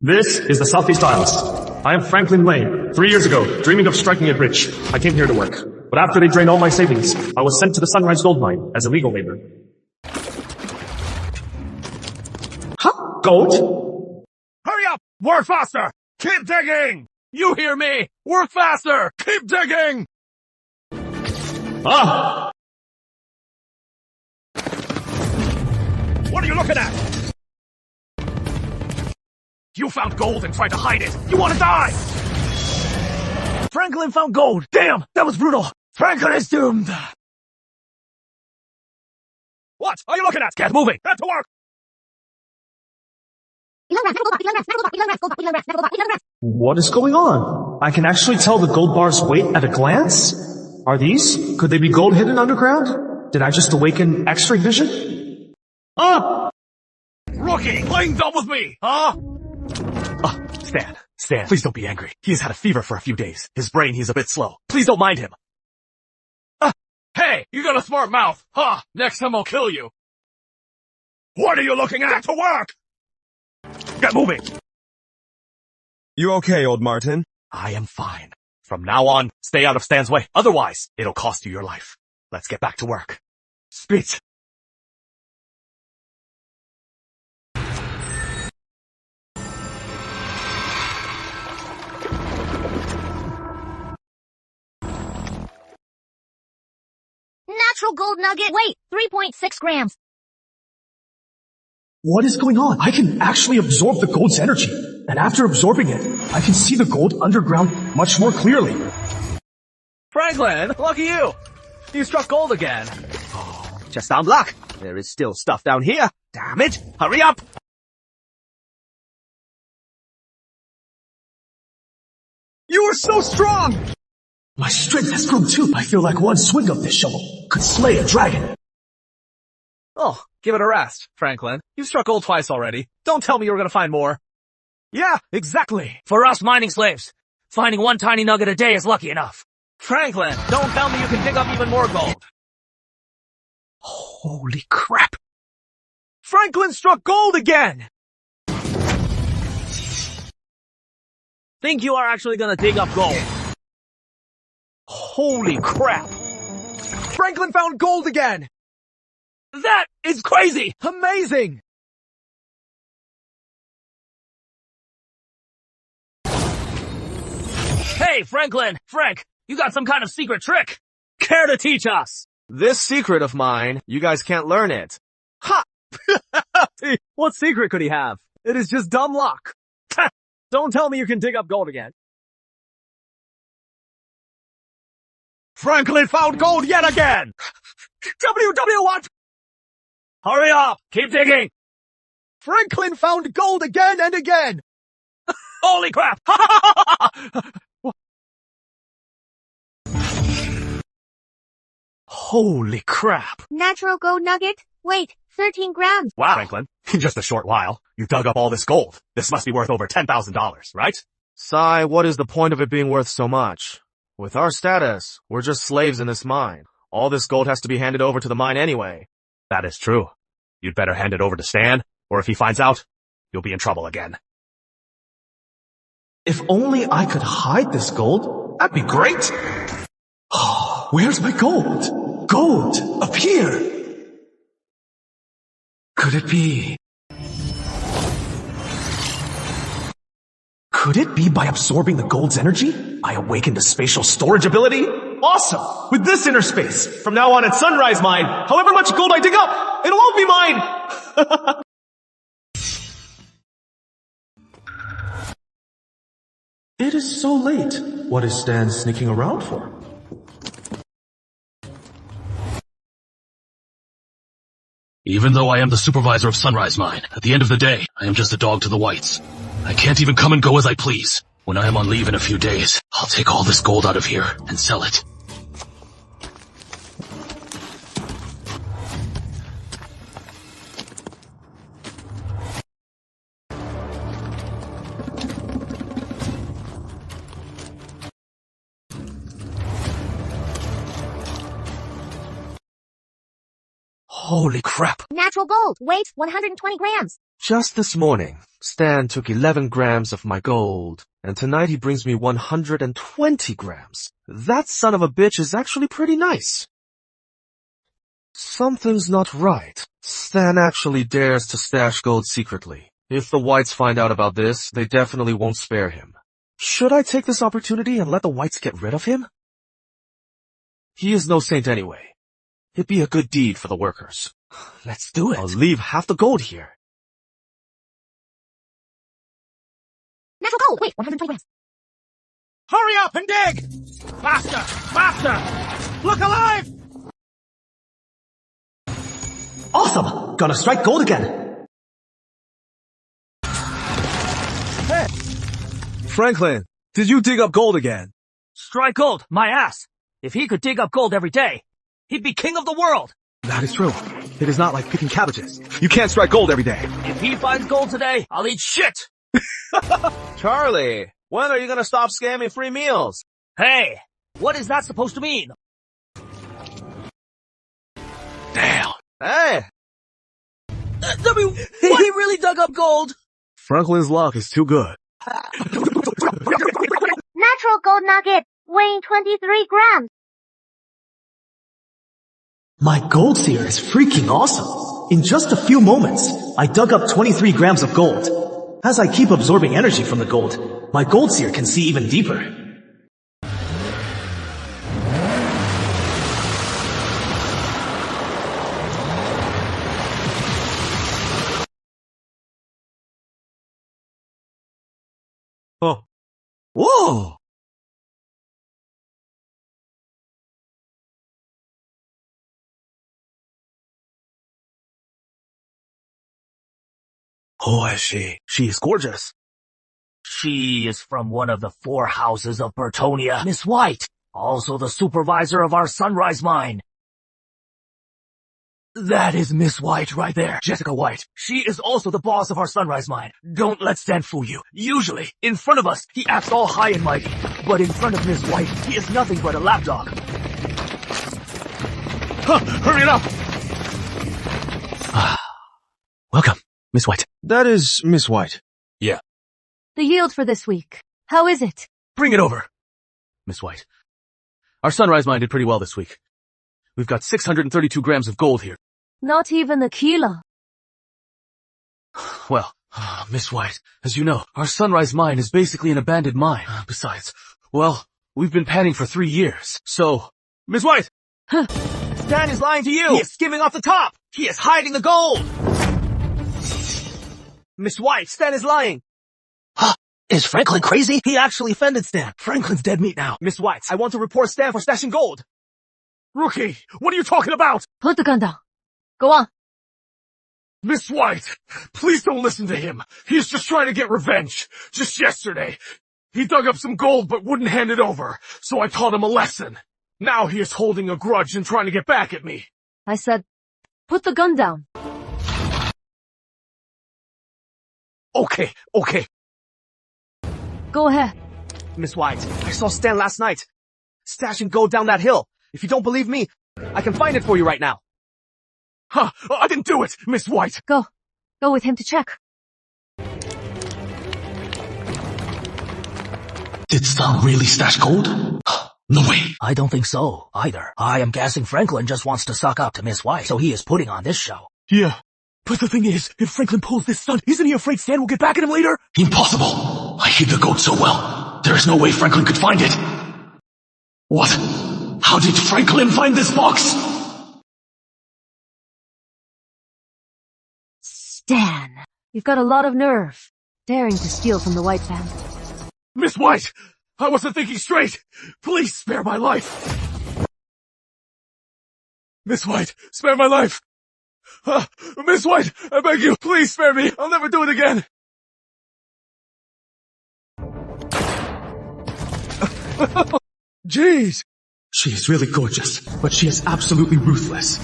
This is the Southeast Isles. I am Franklin Lane. 3 years ago, dreaming of striking it rich, I came here to work. But after they drained all my savings, I was sent to the Sunrise Gold Mine as illegal labor. Huh? Gold? Hurry up! Work faster! Keep digging! You hear me? Work faster! Keep digging! Ah! What are you looking at? You found gold and tried to hide it! You wanna die! Franklin found gold! Damn! That was brutal! Franklin is doomed! What are you looking at? Get moving! Get to work! What is going on? I can actually tell the gold bar's weight at a glance? Are these? Could they be gold hidden underground? Did I just awaken X-ray vision? Ah! Rookie! Playing dumb with me, huh? Stan, please don't be angry. He has had a fever for a few days. His brain, he's a bit slow. Please don't mind him. Hey, you got a smart mouth, huh? Next time I'll kill you. What are you looking at? Get to work! Get moving! You okay, old Martin? I am fine. From now on, stay out of Stan's way. Otherwise, it'll cost you your life. Let's get back to work. Spit! Natural gold nugget. Weight, 3.6 grams. What is going on? I can actually absorb the gold's energy. And after absorbing it, I can see the gold underground much more clearly. Franklin, lucky you! You struck gold again. Oh, just down luck. There is still stuff down here. Damn it! Hurry up! You are so strong! My strength has grown too. I feel like one swing of this shovel could slay a dragon. Oh, give it a rest, Franklin. You struck gold twice already. Don't tell me you were gonna find more. Yeah, exactly. For us mining slaves, finding one tiny nugget a day is lucky enough. Franklin, don't tell me you can dig up even more gold. Holy crap. Franklin struck gold again! Think you are actually gonna dig up gold? Holy crap! Franklin found gold again! That is crazy! Amazing! Hey, Franklin! Frank, you got some kind of secret trick. Care to teach us? This secret of mine, you guys can't learn it. Ha! What secret could he have? It is just dumb luck. Don't tell me you can dig up gold again. Franklin found gold yet again! What? Hurry up! Keep digging! Franklin found gold again and again! Holy crap! Holy crap! Natural gold nugget. Weight, 13 grams. Wow, Franklin, in just a short while, you dug up all this gold. This must be worth over $10,000, right? Sai, what is the point of it being worth so much? With our status, we're just slaves in this mine. All this gold has to be handed over to the mine anyway. That is true. You'd better hand it over to Stan, or if he finds out, you'll be in trouble again. If only I could hide this gold, that'd be great. Oh, where's my gold? Gold, up here. Could it be? Could it be by absorbing the gold's energy, I awakened a spatial storage ability? Awesome! With this inner space, from now on at Sunrise Mine, however much gold I dig up, it'll all be mine! It is so late. What is Stan sneaking around for? Even though I am the supervisor of Sunrise Mine, at the end of the day, I am just a dog to the whites. I can't even come and go as I please. When I am on leave in a few days, I'll take all this gold out of here and sell it. Holy crap! Natural gold. Weight, 120 grams. Just this morning, Stan took 11 grams of my gold, and tonight he brings me 120 grams. That son of a bitch is actually pretty nice. Something's not right. Stan actually dares to stash gold secretly. If the Whites find out about this, they definitely won't spare him. Should I take this opportunity and let the Whites get rid of him? He is no saint anyway. It'd be a good deed for the workers. Let's do it. I'll leave half the gold here. Natural gold! Wait, 120 grams. Hurry up and dig! Faster! Faster! Look alive! Awesome! Gonna strike gold again! Hey! Franklin, did you dig up gold again? Strike gold, my ass! If he could dig up gold every day, he'd be king of the world! That is true. It is not like picking cabbages. You can't strike gold every day. If he finds gold today, I'll eat shit! Charlie, when are you gonna stop scamming free meals? Hey! What is that supposed to mean? Damn. Hey! He really dug up gold! Franklin's luck is too good. Natural gold nugget, weighing 23 grams. My gold seer is freaking awesome! In just a few moments, I dug up 23 grams of gold. As I keep absorbing energy from the gold, my gold seer can see even deeper. Oh. Whoa! Who is she? She is gorgeous. She is from one of the 4 houses of Bertonia. Miss White, also the supervisor of our Sunrise mine. That is Miss White right there, Jessica White. She is also the boss of our Sunrise mine. Don't let Stan fool you. Usually, in front of us, he acts all high and mighty. But in front of Miss White, he is nothing but a lapdog. Hurry it up! Welcome, Miss White. That is Miss White. Yeah. The yield for this week. How is it? Bring it over. Miss White. Our Sunrise mine did pretty well this week. We've got 632 grams of gold here. Not even a kilo. Well, Miss White, as you know, our Sunrise mine is basically an abandoned mine. Besides, well, we've been panning for 3 years. So, Miss White! Stan is lying to you! He is skimming off the top! He is hiding the gold! Miss White, Stan is lying! Is Franklin crazy? He actually offended Stan. Franklin's dead meat now. Miss White, I want to report Stan for stashing gold. Rookie, what are you talking about? Put the gun down. Go on. Miss White, please don't listen to him. He's just trying to get revenge. Just yesterday, he dug up some gold but wouldn't hand it over, so I taught him a lesson. Now he is holding a grudge and trying to get back at me. I said, put the gun down. Okay. Go ahead. Miss White, I saw Stan last night. Stashing gold down that hill. If you don't believe me, I can find it for you right now. I didn't do it, Miss White. Go. Go with him to check. Did Stan really stash gold? No way. I don't think so, either. I am guessing Franklin just wants to suck up to Miss White, so he is putting on this show. Yeah. But the thing is, if Franklin pulls this stunt, isn't he afraid Stan will get back at him later? Impossible. I hid the gold so well. There is no way Franklin could find it. What? How did Franklin find this box? Stan, you've got a lot of nerve. Daring to steal from the White family. Miss White! I wasn't thinking straight! Please spare my life! Miss White, spare my life! Miss White, I beg you, please spare me! I'll never do it again! Jeez! She is really gorgeous, but she is absolutely ruthless.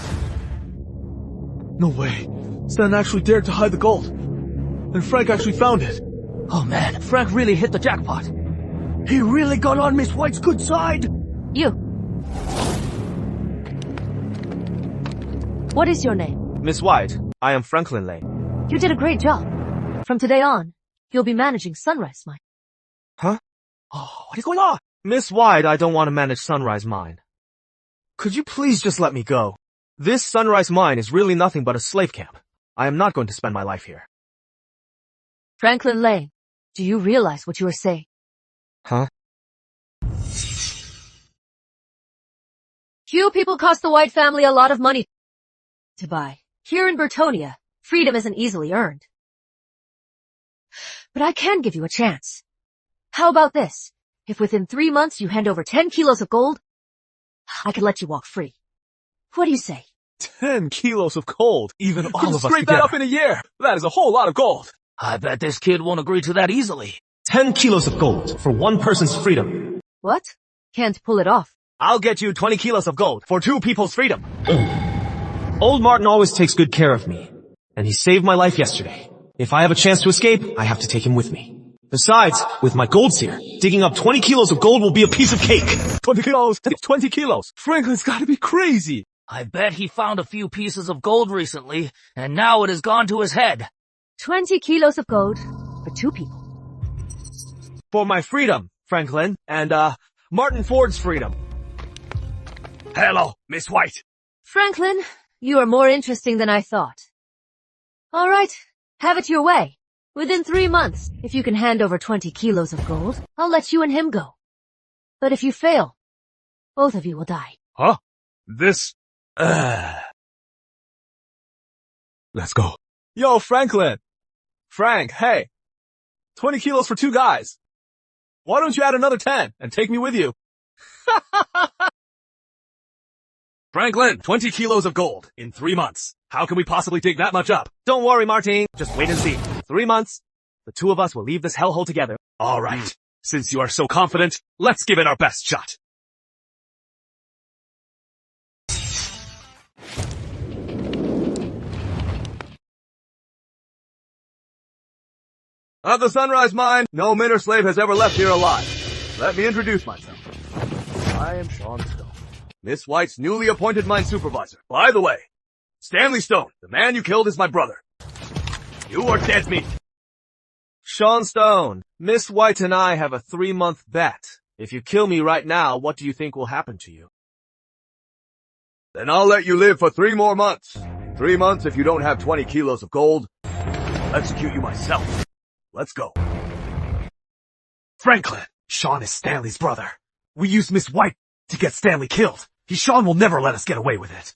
No way. Stan actually dared to hide the gold. And Frank actually found it. Oh man, Frank really hit the jackpot. He really got on Miss White's good side. You. What is your name? Miss White, I am Franklin Lane. You did a great job. From today on, you'll be managing Sunrise Mine. Huh? Oh, what is going on? Miss White, I don't want to manage Sunrise Mine. Could you please just let me go? This Sunrise Mine is really nothing but a slave camp. I am not going to spend my life here. Franklin Lane, do you realize what you are saying? Huh? You people cost the White family a lot of money to buy. Here in Bertonia, freedom isn't easily earned. But I can give you a chance. How about this? If within 3 months you hand over 10 kilos of gold, I could let you walk free. What do you say? 10 kilos of gold. Even all of us Scrape together. that up in a year. That is a whole lot of gold. I bet this kid won't agree to that easily. 10 kilos of gold for one person's freedom. What? Can't pull it off. I'll get you 20 kilos of gold for 2 people's freedom. Old Martin always takes good care of me, and he saved my life yesterday. If I have a chance to escape, I have to take him with me. Besides, with my golds here, digging up 20 kilos of gold will be a piece of cake. 20 kilos. 20 kilos. Franklin's gotta be crazy. I bet he found a few pieces of gold recently, and now it has gone to his head. 20 kilos of gold for 2 people. For my freedom, Franklin, and, Martin Ford's freedom. Hello, Miss White. Franklin, you are more interesting than I thought. All right, have it your way. Within 3 months, if you can hand over 20 kilos of gold, I'll let you and him go. But if you fail, both of you will die. Huh? This... Let's go. Yo, Franklin. Frank, hey. 20 kilos for 2 guys. Why don't you add another 10 and take me with you? Franklin, 20 kilos of gold in 3 months. How can we possibly dig that much up? Don't worry, Martin. Just wait and see. 3 months, the 2 of us will leave this hellhole together. All right. Since you are so confident, let's give it our best shot. At the Sunrise Mine, no minor slave has ever left here alive. Let me introduce myself. I am Sean Stone, Miss White's newly appointed mine supervisor. By the way, Stanley Stone, the man you killed, is my brother. You are dead meat. Sean Stone, Miss White and I have a 3-month bet. If you kill me right now, what do you think will happen to you? Then I'll let you live for 3 more months. In 3 months, if you don't have 20 kilos of gold, I'll execute you myself. Let's go. Franklin, Sean is Stanley's brother. We used Miss White to get Stanley killed. Sean will never let us get away with it.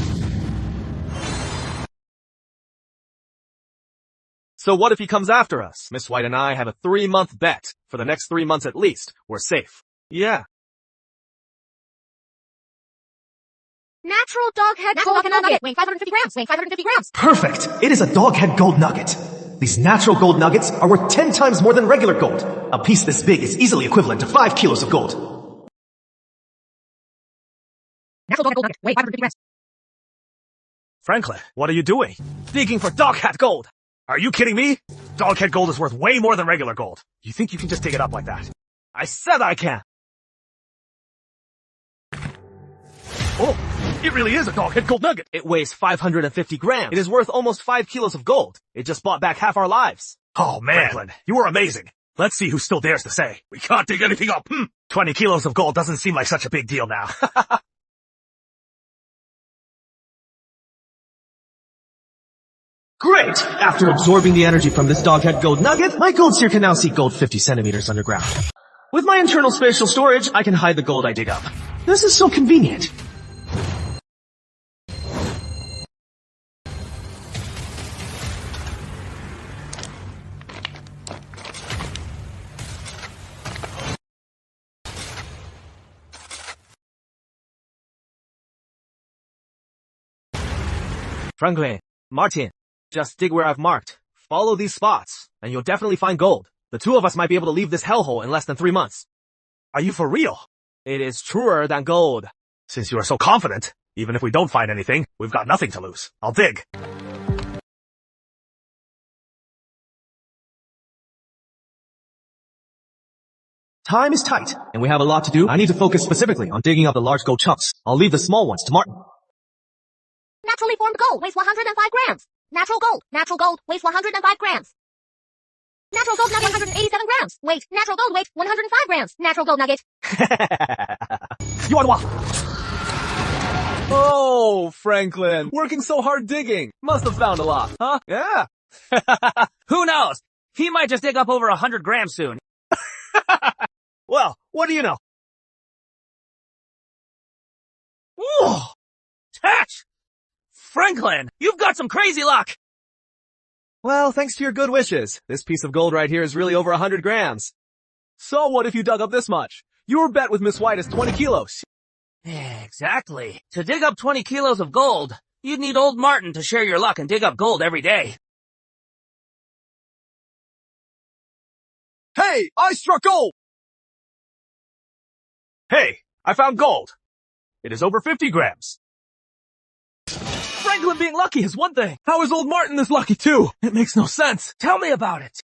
So what if he comes after us? Miss White and I have a 3-month bet. For the next 3 months at least, we're safe. Yeah. Natural dog head gold nugget. Weighing 550 grams. Weighing 550 grams. Perfect! It is a doghead gold nugget. These natural gold nuggets are worth 10 times more than regular gold. A piece this big is easily equivalent to 5 kilos of gold. Natural dog head gold nugget. Weighing 550 grams. Franklin, what are you doing? Digging for doghead gold. Are you kidding me? Doghead gold is worth way more than regular gold. You think you can just dig it up like that? I said I can. Oh, it really is a doghead gold nugget. It weighs 550 grams. It is worth almost 5 kilos of gold. It just bought back half our lives. Oh man, Franklin, you are amazing. Let's see who still dares to say, we can't dig anything up. 20 kilos of gold doesn't seem like such a big deal now. Great! After absorbing the energy from this doghead gold nugget, my gold sphere can now see gold 50 centimeters underground. With my internal spatial storage, I can hide the gold I dig up. This is so convenient. Franklin, Martin, just dig where I've marked. Follow these spots, and you'll definitely find gold. The 2 of us might be able to leave this hellhole in less than 3 months. Are you for real? It is truer than gold. Since you are so confident, even if we don't find anything, we've got nothing to lose. I'll dig. Time is tight, and we have a lot to do. I need to focus specifically on digging up the large gold chunks. I'll leave the small ones to Martin. Naturally formed gold weighs 105 grams. Natural gold weighs 105 grams. Natural gold nugget 187 grams. Weight. Natural gold weight 105 grams. Natural gold nugget. You want what? Oh, Franklin, working so hard digging. Must have found a lot, huh? Yeah. Who knows? He might just dig up over 100 grams soon. Well, what do you know? Whoa! Touch! Franklin, you've got some crazy luck! Well, thanks to your good wishes, this piece of gold right here is really over 100 grams. So what if you dug up this much? Your bet with Miss White is 20 kilos. Exactly. To dig up 20 kilos of gold, you'd need old Martin to share your luck and dig up gold every day. Hey, I struck gold! Hey, I found gold. It is over 50 grams. Franklin being lucky is one thing. How is old Martin this lucky too? It makes no sense. Tell me about it.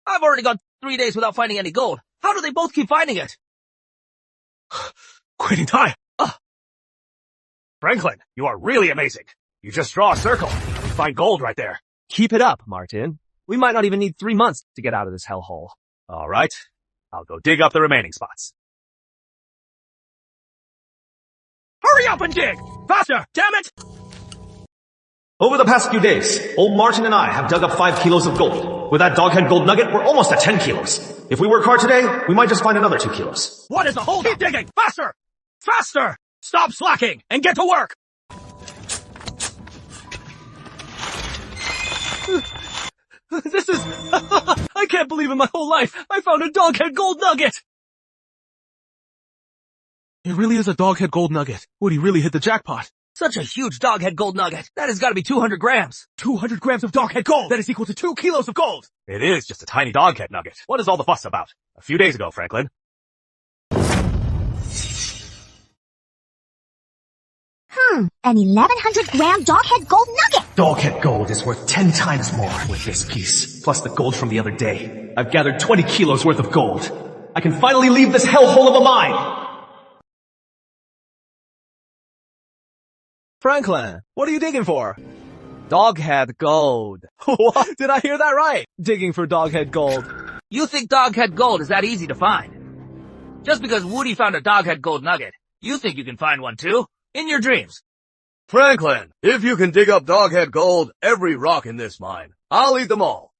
I've already gone 3 days without finding any gold. How do they both keep finding it? Quitting time. Franklin, you are really amazing. You just draw a circle and find gold right there. Keep it up, Martin. We might not even need 3 months to get out of this hellhole. All right, I'll go dig up the remaining spots. Hurry up and dig! Faster! Damn it! Over the past few days, old Martin and I have dug up 5 kilos of gold. With that doghead gold nugget, we're almost at 10 kilos. If we work hard today, we might just find another 2 kilos. What is the hold? Keep digging! Faster! Faster! Stop slacking and get to work! This is... I can't believe in my whole life I found a doghead gold nugget! It really is a doghead gold nugget. Would he really hit the jackpot? Such a huge doghead gold nugget. That has got to be 200 grams. 200 grams of doghead gold! That is equal to 2 kilos of gold! It is just a tiny doghead nugget. What is all the fuss about? A few days ago, Franklin. An 1100 gram doghead gold nugget. Doghead gold is worth 10 times more with this piece, plus the gold from the other day. I've gathered 20 kilos worth of gold. I can finally leave this hellhole of a mine! Franklin, what are you digging for? Doghead gold. What? Did I hear that right? Digging for doghead gold. You think doghead gold is that easy to find? Just because Woody found a doghead gold nugget, you think you can find one too? In your dreams. Franklin, if you can dig up doghead gold, every rock in this mine, I'll eat them all.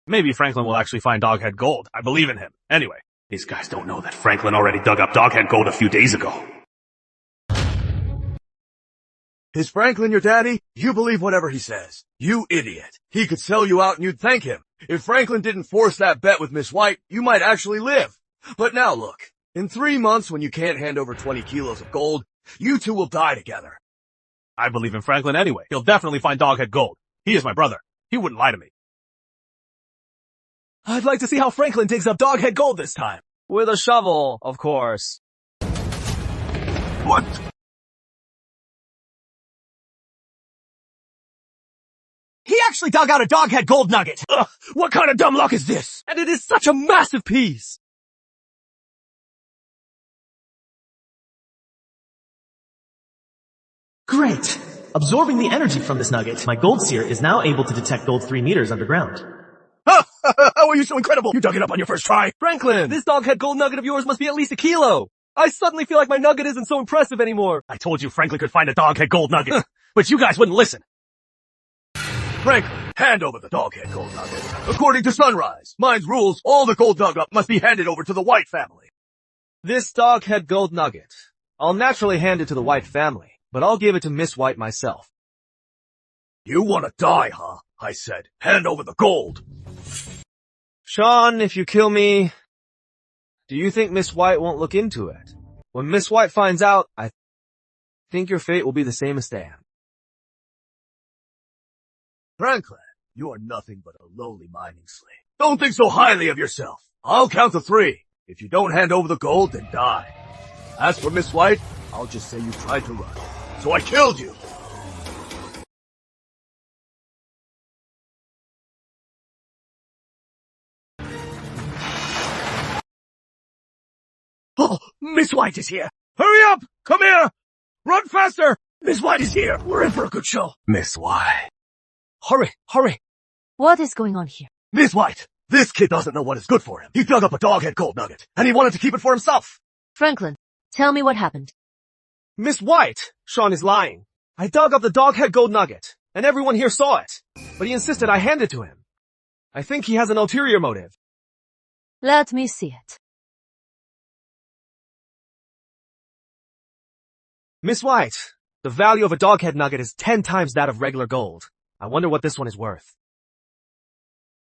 Maybe Franklin will actually find doghead gold. I believe in him. Anyway, these guys don't know that Franklin already dug up doghead gold a few days ago. Is Franklin your daddy? You believe whatever he says. You idiot. He could sell you out and you'd thank him. If Franklin didn't force that bet with Miss White, you might actually live. But now look, in 3 months when you can't hand over 20 kilos of gold, you two will die together. I believe in Franklin anyway. He'll definitely find doghead gold. He is my brother. He wouldn't lie to me. I'd like to see how Franklin digs up doghead gold this time. With a shovel, of course. What? He actually dug out a doghead gold nugget! Ugh, what kind of dumb luck is this? And it is such a massive piece! Great! Absorbing the energy from this nugget, my gold seer is now able to detect gold 3 meters underground. How are you so incredible? You dug it up on your first try. Franklin, this doghead gold nugget of yours must be at least 1 kilo. I suddenly feel like my nugget isn't so impressive anymore. I told you Franklin could find a doghead gold nugget, but you guys wouldn't listen. Franklin, hand over the doghead gold nugget. According to Sunrise, mine's rules, all the gold dug up must be handed over to the White family. This doghead gold nugget. I'll naturally hand it to the White family, but I'll give it to Miss White myself. You wanna die, huh? I said, hand over the gold. Sean, if you kill me, do you think Miss White won't look into it? When Miss White finds out, I think your fate will be the same as Dan. Franklin, you are nothing but a lowly mining slave. Don't think so highly of yourself. I'll count to 3. If you don't hand over the gold, then die. As for Miss White, I'll just say you tried to run. So I killed you. Oh, Miss White is here. Hurry up! Come here! Run faster! Miss White is here. We're in for a good show. Miss White. Hurry, hurry. What is going on here? Miss White, this kid doesn't know what is good for him. He dug up a doghead gold nugget, and he wanted to keep it for himself. Franklin, tell me what happened. Miss White, Sean is lying. I dug up the doghead gold nugget, and everyone here saw it. But he insisted I hand it to him. I think he has an ulterior motive. Let me see it. Miss White, the value of a doghead nugget is 10 times that of regular gold. I wonder what this one is worth.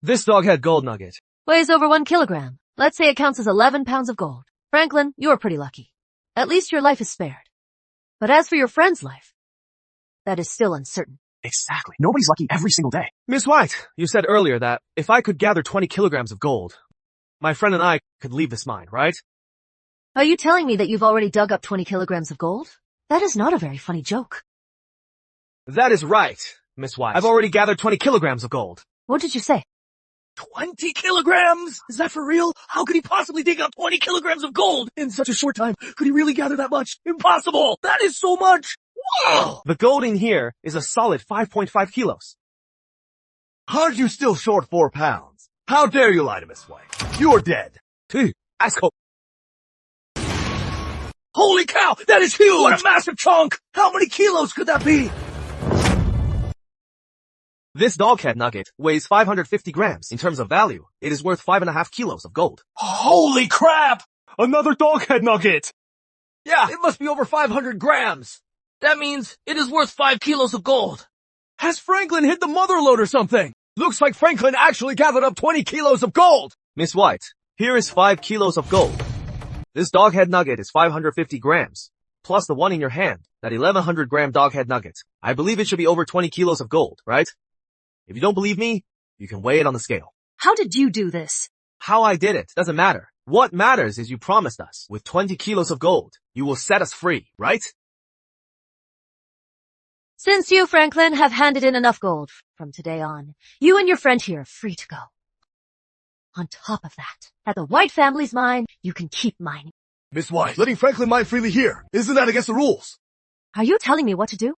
This doghead gold nugget. Weighs over 1 kilogram. Let's say it counts as 11 pounds of gold. Franklin, you're pretty lucky. At least your life is spared. But as for your friend's life, that is still uncertain. Exactly. Nobody's lucky every single day. Miss White, you said earlier that if I could gather 20 kilograms of gold, my friend and I could leave this mine, right? Are you telling me that you've already dug up 20 kilograms of gold? That is not a very funny joke. That is right, Miss White. I've already gathered 20 kilograms of gold. What did you say? 20 kilograms? Is that for real? How could he possibly dig up 20 kilograms of gold in such a short time? Could he really gather that much? Impossible! That is so much! Wow! The gold in here is a solid 5.5 kilos. Aren't you still short 4 pounds? How dare you lie to Miss White? You're dead. Asshole. Holy cow! That is huge! What a massive chunk! How many kilos could that be? This doghead nugget weighs 550 grams. In terms of value, it is worth 5.5 kilos of gold. Holy crap! Another doghead nugget! Yeah, it must be over 500 grams. That means it is worth 5 kilos of gold. Has Franklin hit the mother lode or something? Looks like Franklin actually gathered up 20 kilos of gold. Miss White, here is 5 kilos of gold. This doghead nugget is 550 grams, plus the one in your hand, that 1100 gram doghead nugget. I believe it should be over 20 kilos of gold, right? If you don't believe me, you can weigh it on the scale. How did you do this? How I did it doesn't matter. What matters is you promised us, with 20 kilos of gold, you will set us free, right? Since you, Franklin, have handed in enough gold, from today on, you and your friend here are free to go. On top of that, at the White family's mine, you can keep mining. Miss White, letting Franklin mine freely here, isn't that against the rules? Are you telling me what to do?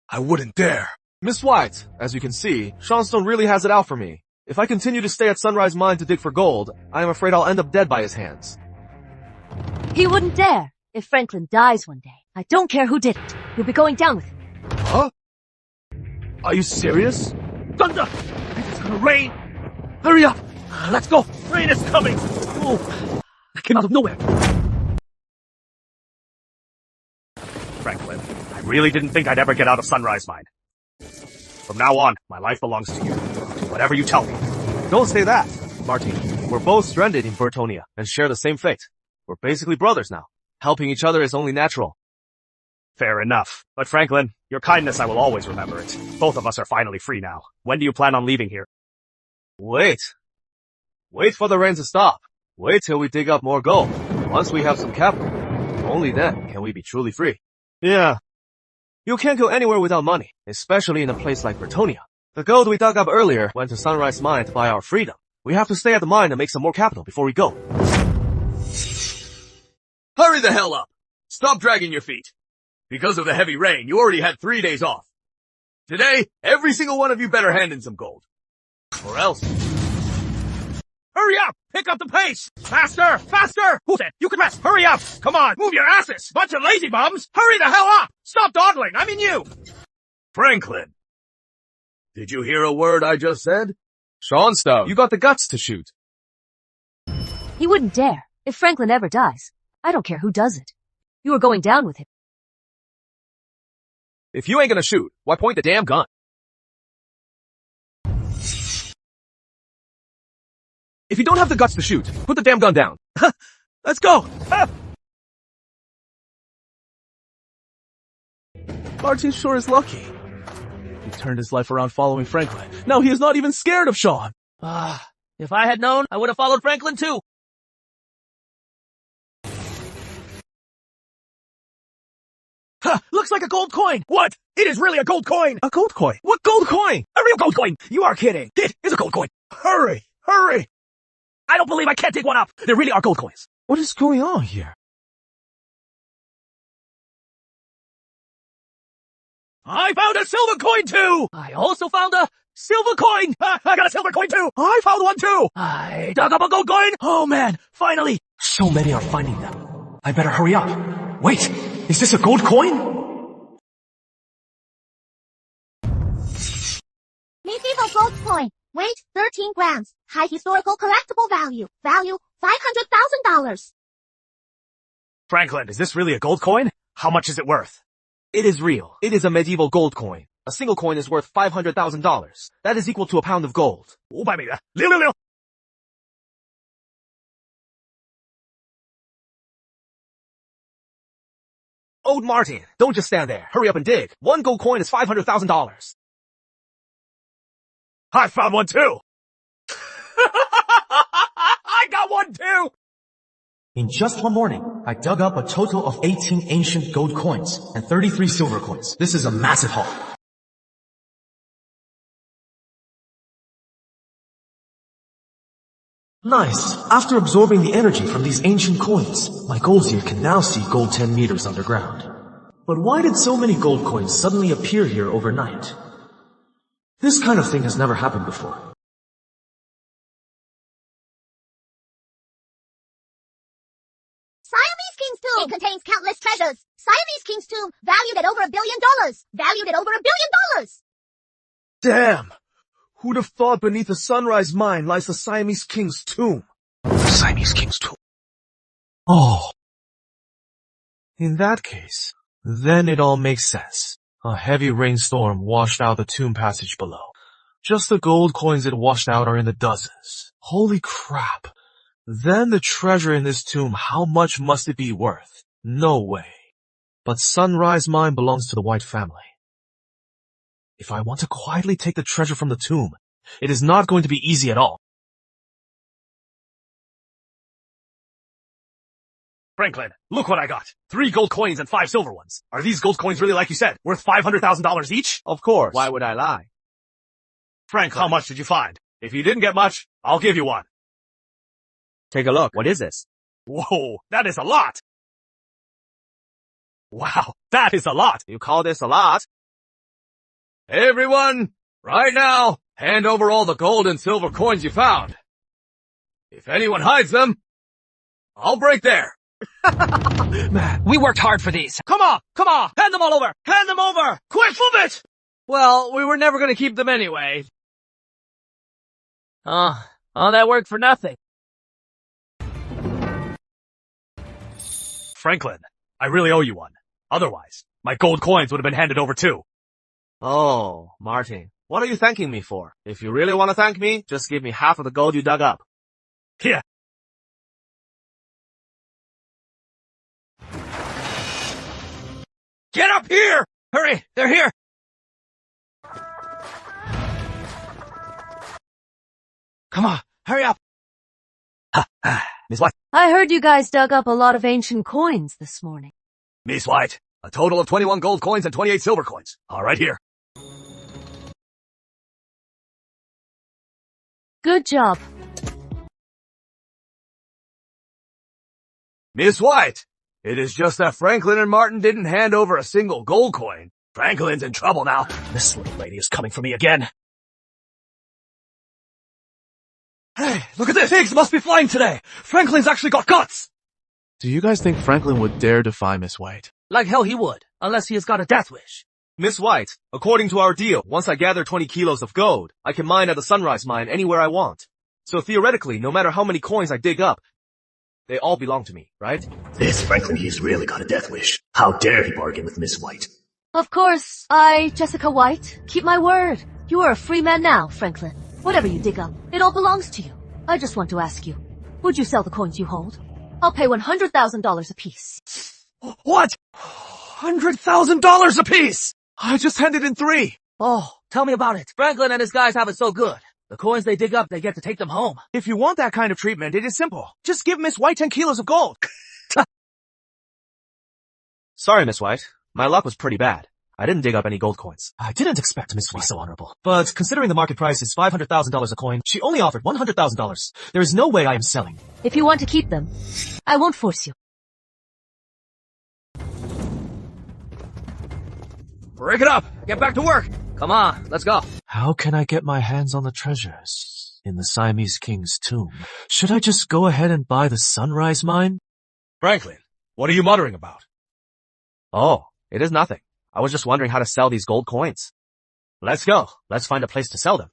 I wouldn't dare. Miss White, as you can see, Seanstone really has it out for me. If I continue to stay at Sunrise Mine to dig for gold, I am afraid I'll end up dead by his hands. He wouldn't dare. If Franklin dies one day, I don't care who did it. You'll be going down with him. Huh? Are you serious? Thunder! It's gonna rain! Hurry up! Let's go! Rain is coming! Oh, that came out of nowhere. Franklin, I really didn't think I'd ever get out of Sunrise Mine. From now on, my life belongs to you. Do whatever you tell me. Don't say that, Marty. We're both stranded in Burtonia and share the same fate. We're basically brothers now. Helping each other is only natural. Fair enough. But Franklin, your kindness, I will always remember it. Both of us are finally free now. When do you plan on leaving here? Wait. Wait for the rain to stop. Wait till we dig up more gold. Once we have some capital, only then can we be truly free. Yeah. You can't go anywhere without money, especially in a place like Burtonia. The gold we dug up earlier went to Sunrise Mine to buy our freedom. We have to stay at the mine and make some more capital before we go. Hurry the hell up! Stop dragging your feet. Because of the heavy rain, you already had 3 days off. Today, every single one of you better hand in some gold. Or else. Hurry up! Pick up the pace! Faster! Faster! Who said you can rest? Hurry up! Come on, move your asses! Bunch of lazy bums! Hurry the hell up! Stop dawdling! I mean you! Franklin. Did you hear a word I just said? Seanstone, you got the guts to shoot. He wouldn't dare. If Franklin ever dies, I don't care who does it. You are going down with him. If you ain't gonna shoot, why point the damn gun? If you don't have the guts to shoot, put the damn gun down. Let's go! Martin sure is lucky. He turned his life around following Franklin. Now he is not even scared of Sean. If I had known, I would have followed Franklin too. Looks like a gold coin. What? It is really a gold coin. A gold coin? What gold coin? A real gold coin. You are kidding. It is a gold coin. Hurry! Hurry! I don't believe I can't dig one up. There really are gold coins. What is going on here? I found a silver coin too. I also found a Silver coin! I got a silver coin too! I found one too! I dug up a gold coin! Oh man, finally! So many are finding them. I better hurry up. Wait, is this a gold coin? Medieval gold coin. Weight 13 grams. High historical collectible value. Value $500,000. Franklin, is this really a gold coin? How much is it worth? It is real. It is a medieval gold coin. A single coin is worth $500,000. That is equal to a pound of gold. 500美元，666。Old Martin, don't just stand there. Hurry up and dig. One gold coin is $500,000. I found one too! I got one too! In just one morning, I dug up a total of 18 ancient gold coins and 33 silver coins. This is a massive haul. Nice. After absorbing the energy from these ancient coins, my gold seer can now see gold 10 meters underground. But why did so many gold coins suddenly appear here overnight? This kind of thing has never happened before. Siamese King's tomb. It contains countless treasures. Siamese King's tomb, valued at over $1 billion. Valued at over $1 billion. Damn! Who'd have thought beneath the Sunrise Mine lies the Siamese King's tomb? Siamese King's tomb. Oh. In that case, then it all makes sense. A heavy rainstorm washed out the tomb passage below. Just the gold coins it washed out are in the dozens. Holy crap. Then the treasure in this tomb, how much must it be worth? No way. But Sunrise Mine belongs to the White family. If I want to quietly take the treasure from the tomb, it is not going to be easy at all. Franklin, look what I got. 3 gold coins and 5 silver ones. Are these gold coins really like you said, worth $500,000 each? Of course. Why would I lie? Franklin, how much did you find? If you didn't get much, I'll give you one. Take a look. What is this? Whoa, that is a lot. Wow, that is a lot. You call this a lot? Everyone, right now, hand over all the gold and silver coins you found. If anyone hides them, I'll break there. Man, we worked hard for these. Come on, hand them all over. Hand them over. Quick, move it! Well, we were never gonna keep them anyway. All that work for nothing. Franklin, I really owe you one. Otherwise, my gold coins would have been handed over too. Oh, Martin, what are you thanking me for? If you really want to thank me, just give me half of the gold you dug up. Here. Get up here! Hurry, they're here. Come on, hurry up. Miss White. I heard you guys dug up a lot of ancient coins this morning. Miss White, a total of 21 gold coins and 28 silver coins. All right here. Good job. Miss White, it is just that Franklin and Martin didn't hand over a single gold coin. Franklin's in trouble now. This little lady is coming for me again. Hey, look at this! Pigs must be flying today! Franklin's actually got guts! Do you guys think Franklin would dare defy Miss White? Like hell he would, unless he has got a death wish. Miss White, according to our deal, once I gather 20 kilos of gold, I can mine at the Sunrise Mine anywhere I want. So theoretically, no matter how many coins I dig up, they all belong to me, right? This Franklin, he's really got a death wish. How dare he bargain with Miss White? Of course, I, Jessica White, keep my word. You are a free man now, Franklin. Whatever you dig up, it all belongs to you. I just want to ask you, would you sell the coins you hold? I'll pay $100,000 apiece. What? $100,000 apiece! I just handed in 3. Oh, tell me about it. Franklin and his guys have it so good. The coins they dig up, they get to take them home. If you want that kind of treatment, it is simple. Just give Miss White 10 kilos of gold. Sorry, Miss White. My luck was pretty bad. I didn't dig up any gold coins. I didn't expect Miss to be so honorable. But considering the market price is $500,000 a coin, she only offered $100,000. There is no way I am selling. If you want to keep them, I won't force you. Break it up! Get back to work! Come on, let's go. How can I get my hands on the treasures in the Siamese king's tomb? Should I just go ahead and buy the sunrise mine? Franklin, what are you muttering about? Oh, it is nothing. I was just wondering how to sell these gold coins. Let's go. Let's find a place to sell them.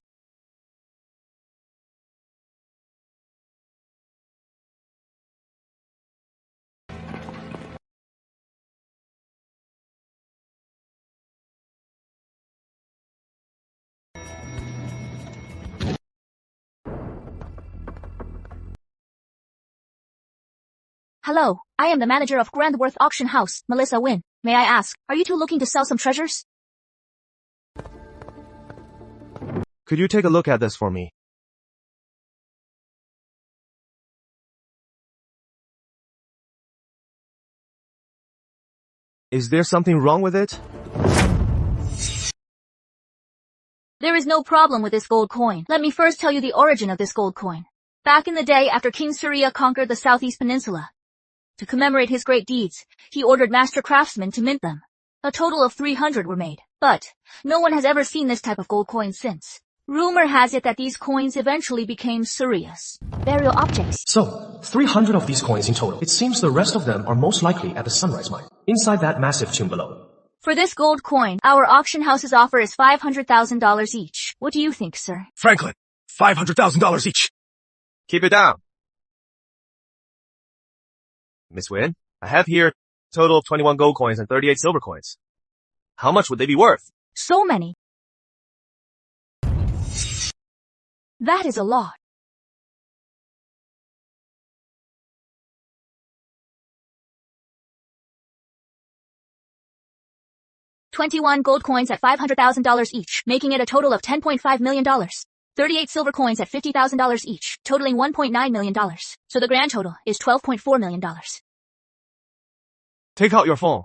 Hello, I am the manager of Grand Worth Auction House, Melissa Wynn. May I ask, are you two looking to sell some treasures? Could you take a look at this for me? Is there something wrong with it? There is no problem with this gold coin. Let me first tell you the origin of this gold coin. Back in the day after King Surya conquered the Southeast Peninsula, to commemorate his great deeds, he ordered master craftsmen to mint them. A total of 300 were made, but no one has ever seen this type of gold coin since. Rumor has it that these coins eventually became Surya's burial objects. So, 300 of these coins in total. It seems the rest of them are most likely at the sunrise mine, inside that massive tomb below. For this gold coin, our auction house's offer is $500,000 each. What do you think, sir? Franklin, $500,000 each. Keep it down. Miss Wynn, I have here a total of 21 gold coins and 38 silver coins. How much would they be worth? So many. That is a lot. $21 gold coins at $500,000 each, making it a total of $10.5 million. 38 silver coins at $50,000 each, totaling $1.9 million. So the grand total is $12.4 million. Take out your phone.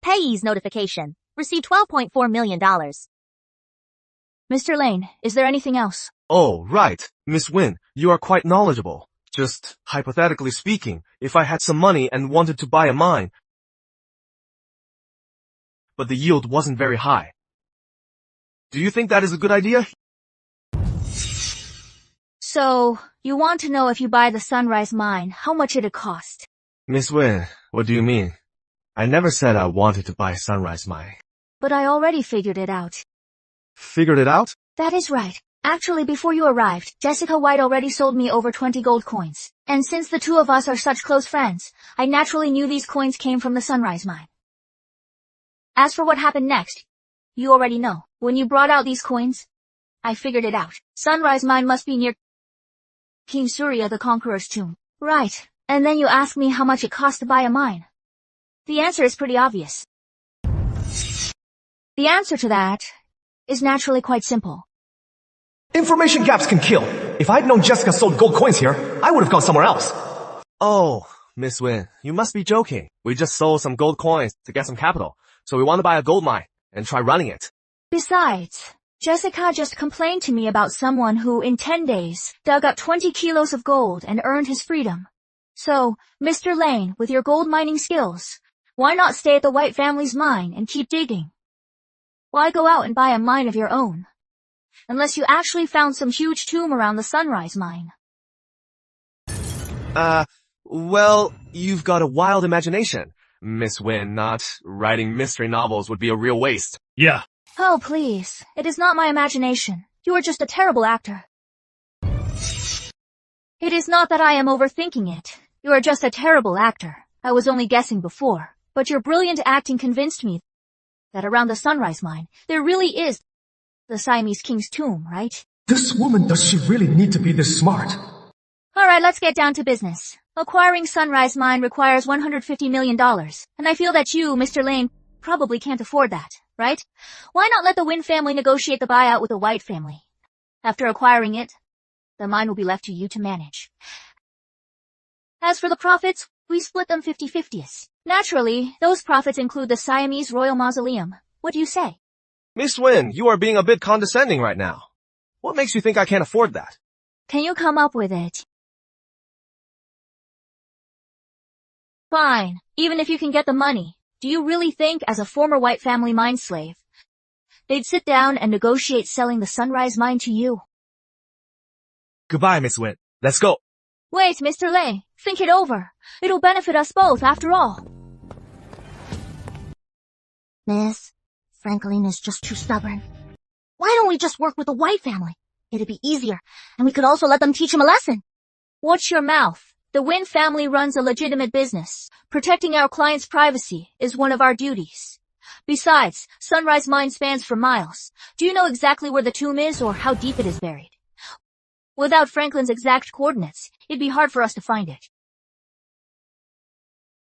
Payee's notification. Received $12.4 million. Mr. Lane, is there anything else? Oh, right. Miss Wynn, you are quite knowledgeable. Just hypothetically speaking, if I had some money and wanted to buy a mine, but the yield wasn't very high, do you think that is a good idea? So, you want to know if you buy the Sunrise Mine, how much it'd cost? Miss Wynn, what do you mean? I never said I wanted to buy Sunrise Mine. But I already figured it out. Figured it out? That is right. Actually, before you arrived, Jessica White already sold me over 20 gold coins. And since the two of us are such close friends, I naturally knew these coins came from the Sunrise Mine. As for what happened next, you already know. When you brought out these coins, I figured it out. Sunrise Mine must be near King Surya the Conqueror's tomb. Right. And then you asked me how much it cost to buy a mine. The answer is pretty obvious. The answer to that is naturally quite simple. Information gaps can kill. If I'd known Jessica sold gold coins here, I would have gone somewhere else. Oh, Miss Wynn, you must be joking. We just sold some gold coins to get some capital, so we want to buy a gold mine and try running it. Besides, Jessica just complained to me about someone who, in 10 days, dug up 20 kilos of gold and earned his freedom. So, Mr. Lane, with your gold mining skills, why not stay at the White family's mine and keep digging? Why go out and buy a mine of your own? Unless you actually found some huge tomb around the Sunrise Mine. Well, you've got a wild imagination, Miss Wynn. Not writing mystery novels would be a real waste. Yeah. Oh, please. It is not my imagination. You are just a terrible actor. It is not that I am overthinking it. You are just a terrible actor. I was only guessing before. But your brilliant acting convinced me that around the Sunrise Mine, there really is the Siamese king's tomb, right? This woman, does she really need to be this smart? Alright, let's get down to business. Acquiring Sunrise Mine requires $150 million, and I feel that you, Mr. Lane, probably can't afford that, right? Why not let the Wynn family negotiate the buyout with the White family? After acquiring it, the mine will be left to you to manage. As for the profits, we split them 50-50. Naturally, those profits include the Siamese Royal Mausoleum. What do you say? Miss Wynn, you are being a bit condescending right now. What makes you think I can't afford that? Can you come up with it? Fine, even if you can get the money. Do you really think, as a former white family mine slave, they'd sit down and negotiate selling the Sunrise mine to you? Goodbye, Miss Wynn. Let's go. Wait, Mr. Lei, think it over. It'll benefit us both, after all. Miss, Franklin is just too stubborn. Why don't we just work with the white family? It'd be easier, and we could also let them teach him a lesson. Watch your mouth. The Wynn family runs a legitimate business. Protecting our clients' privacy is one of our duties. Besides, Sunrise Mine spans for miles. Do you know exactly where the tomb is or how deep it is buried? Without Franklin's exact coordinates, it'd be hard for us to find it.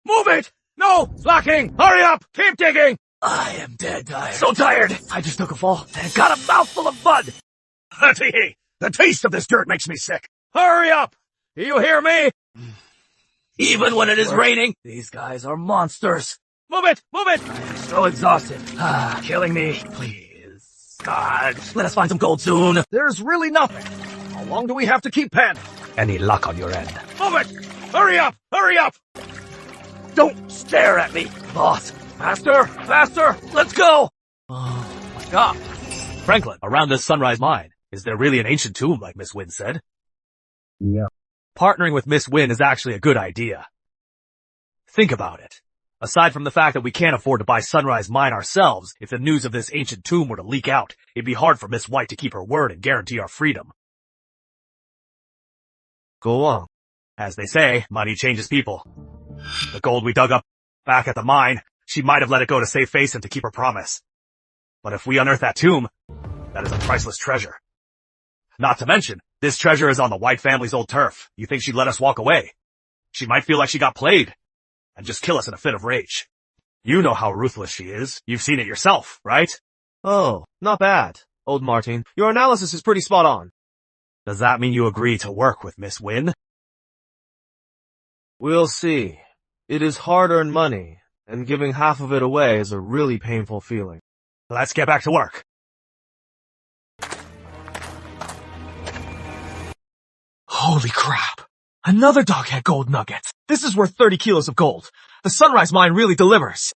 Move it! No! Slacking! Hurry up! Keep digging! I am dead tired. So tired! I just took a fall and got a mouthful of mud. The taste of this dirt makes me sick. Hurry up! Do you hear me? Even when it is raining, these guys are monsters. Move it! Move it! I'm so exhausted. Killing me. Please. God, let us find some gold soon. There's really nothing. How long do we have to keep panning? Any luck on your end? Move it! Hurry up! Hurry up! Don't stare at me, boss. Faster! Faster! Let's go! Oh my god. Franklin, around this Sunrise mine, is there really an ancient tomb like Miss Wynn said? Yeah. Partnering with Miss Wynn is actually a good idea. Think about it. Aside from the fact that we can't afford to buy Sunrise Mine ourselves, if the news of this ancient tomb were to leak out, it'd be hard for Miss White to keep her word and guarantee our freedom. Go on. As they say, money changes people. The gold we dug up back at the mine, she might have let it go to save face and to keep her promise. But if we unearth that tomb, that is a priceless treasure. Not to mention, this treasure is on the White family's old turf. You think she'd let us walk away? She might feel like she got played and just kill us in a fit of rage. You know how ruthless she is. You've seen it yourself, right? Oh, not bad. Old Martin, your analysis is pretty spot on. Does that mean you agree to work with Miss Wynn? We'll see. It is hard-earned money, and giving half of it away is a really painful feeling. Let's get back to work. Holy crap! Another doghead gold nugget! This is worth 30 kilos of gold. The Sunrise Mine really delivers.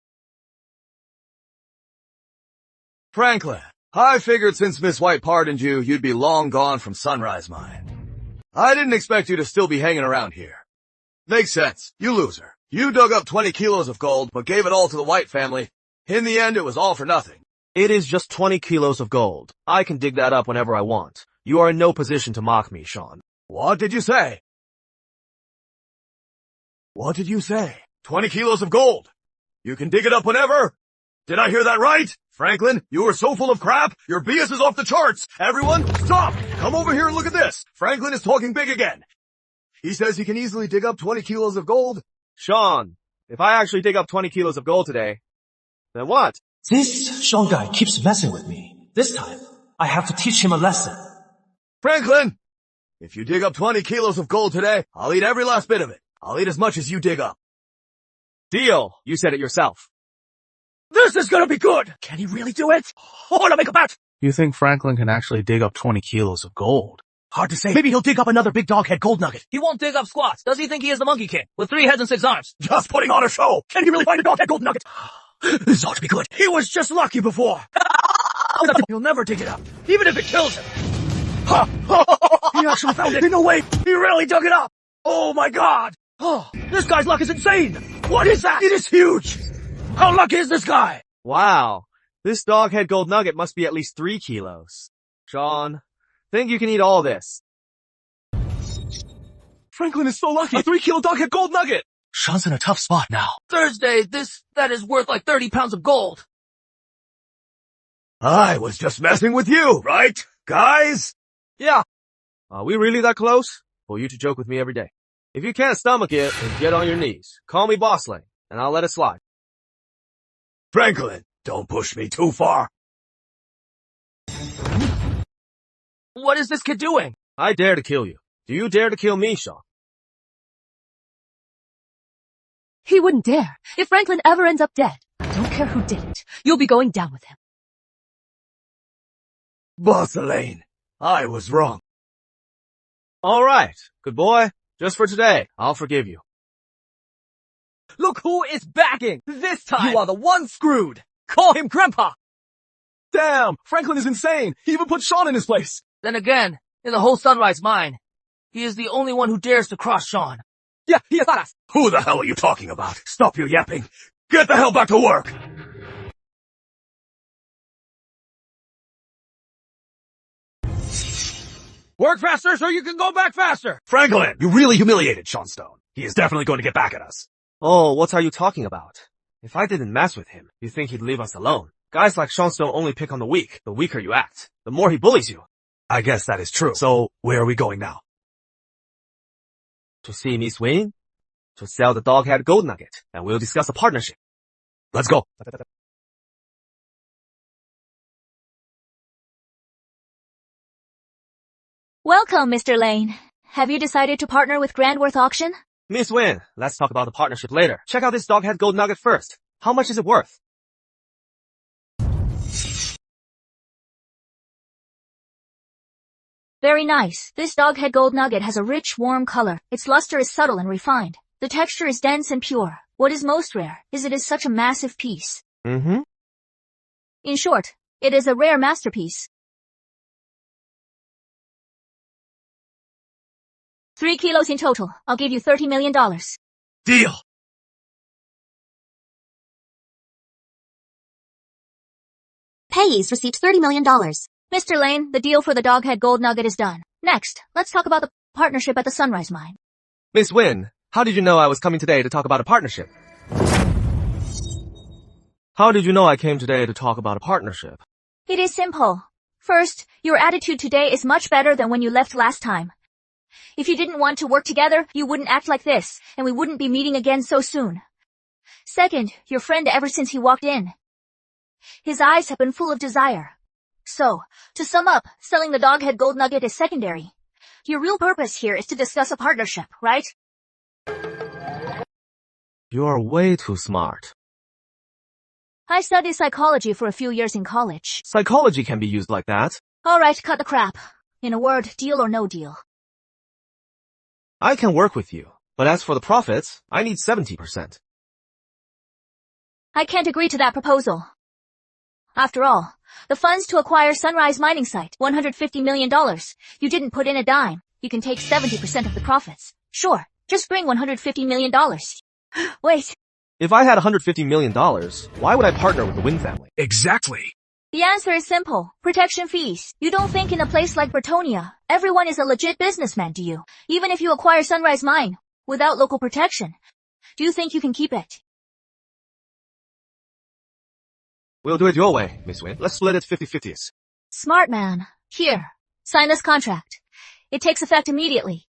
Franklin, I figured since Miss White pardoned you, you'd be long gone from Sunrise Mine. I didn't expect you to still be hanging around here. Makes sense. You loser. You dug up 20 kilos of gold, but gave it all to the White family. In the end, it was all for nothing. It is just 20 kilos of gold. I can dig that up whenever I want. You are in no position to mock me, Sean. What did you say? What did you say? 20 kilos of gold. You can dig it up whenever? Did I hear that right? Franklin, you are so full of crap, your BS is off the charts. Everyone, stop! Come over here and look at this. Franklin is talking big again. He says he can easily dig up 20 kilos of gold. Sean, if I actually dig up 20 kilos of gold today, then what? This Sean guy keeps messing with me. This time, I have to teach him a lesson. Franklin! If you dig up 20 kilos of gold today, I'll eat every last bit of it. I'll eat as much as you dig up. Deal. You said it yourself. This is gonna be good! Can he really do it? I wanna make a bet! You think Franklin can actually dig up 20 kilos of gold? Hard to say. Maybe he'll dig up another big doghead gold nugget. He won't dig up squats. Does he think he is the Monkey King with 3 heads and 6 arms? Just putting on a show. Can he really find a doghead gold nugget? This ought to be good. He was just lucky before. He'll never dig it up, even if it kills him. He actually found it. No way. He really dug it up. Oh my god! Oh, this guy's luck is insane! What is that? It is huge. How lucky is this guy? Wow. This doghead gold nugget must be at least 3 kilos. Sean, think you can eat all this. Franklin is so lucky. A 3-kilo doghead gold nugget. Sean's in a tough spot now. Thursday, that is worth like 30 pounds of gold. I was just messing with you, right, guys? Yeah. Are we really that close? For you to joke with me every day. If you can't stomach it, then get on your knees. Call me Boss Lane, and I'll let it slide. Franklin, don't push me too far. What is this kid doing? I dare to kill you. Do you dare to kill me, Sean? He wouldn't dare. If Franklin ever ends up dead, I don't care who did it. You'll be going down with him. Boss Elaine, I was wrong. All right. Good boy. Just for today, I'll forgive you. Look who is backing! This time, you are the one screwed! Call him Grandpa! Damn! Franklin is insane! He even put Sean in his place! Then again, in the whole Sunrise mine, he is the only one who dares to cross Sean. Yeah, he is us! Who the hell are you talking about? Stop your yapping! Get the hell back to work! Work faster so you can go back faster! Franklin, you really humiliated Sean Stone. He is definitely going to get back at us. Oh, what are you talking about? If I didn't mess with him, you think he'd leave us alone? Guys like Sean Stone only pick on the weak. The weaker you act, the more he bullies you. I guess that is true. So, where are we going now? To see Miss Wayne? To sell the dog-head gold nugget, and we'll discuss a partnership. Let's go. Welcome, Mr. Lane. Have you decided to partner with Grandworth Auction? Miss Wynn, let's talk about the partnership later. Check out this dog-head gold nugget first. How much is it worth? Very nice. This doghead gold nugget has a rich, warm color. Its luster is subtle and refined. The texture is dense and pure. What is most rare is it is such a massive piece. Mm-hmm. In short, it is a rare masterpiece. 3 kilos in total. I'll give you $30 million. Deal! Payees received $30 million. Mr. Lane, the deal for the doghead gold nugget is done. Next, let's talk about the partnership at the Sunrise Mine. Miss Wynn, how did you know I was coming today to talk about a partnership? How did you know I came today to talk about a partnership? It is simple. First, your attitude today is much better than when you left last time. If you didn't want to work together, you wouldn't act like this, and we wouldn't be meeting again so soon. Second, your friend ever since he walked in. His eyes have been full of desire. So, to sum up, selling the doghead gold nugget is secondary. Your real purpose here is to discuss a partnership, right? You're way too smart. I studied psychology for a few years in college. Psychology can be used like that. Alright, cut the crap. In a word, deal or no deal. I can work with you, but as for the profits, I need 70%. I can't agree to that proposal. After all, the funds to acquire Sunrise Mining Site, $150 million. You didn't put in a dime. You can take 70% of the profits. Sure, just bring $150 million. Wait. If I had $150 million, why would I partner with the Wynn family? Exactly. The answer is simple. Protection fees. You don't think in a place like Bretonia, everyone is a legit businessman, do you? Even if you acquire Sunrise Mine, without local protection, do you think you can keep it? We'll do it your way, Miss Wynn. Let's split it 50-50s. Smart man. Here, sign this contract. It takes effect immediately.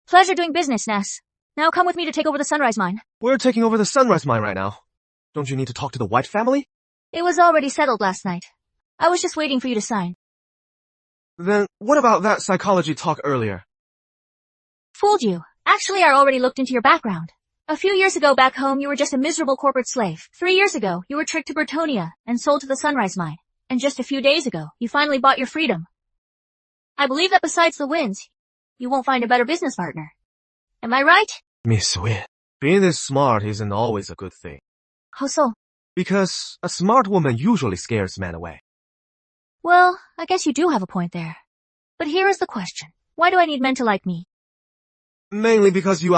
Pleasure doing business, Ness. Now come with me to take over the Sunrise Mine. We're taking over the Sunrise Mine right now. Don't you need to talk to the White family? It was already settled last night. I was just waiting for you to sign. Then what about that psychology talk earlier? Fooled you. Actually, I already looked into your background. A few years ago back home, you were just a miserable corporate slave. 3 years ago, you were tricked to Bretonia and sold to the Sunrise Mine. And just a few days ago, you finally bought your freedom. I believe that besides the wins, you won't find a better business partner. Am I right? Miss Wynn, being this smart isn't always a good thing. How so? Because a smart woman usually scares men away. Well, I guess you do have a point there. But here is the question. Why do I need men to like me? Mainly because you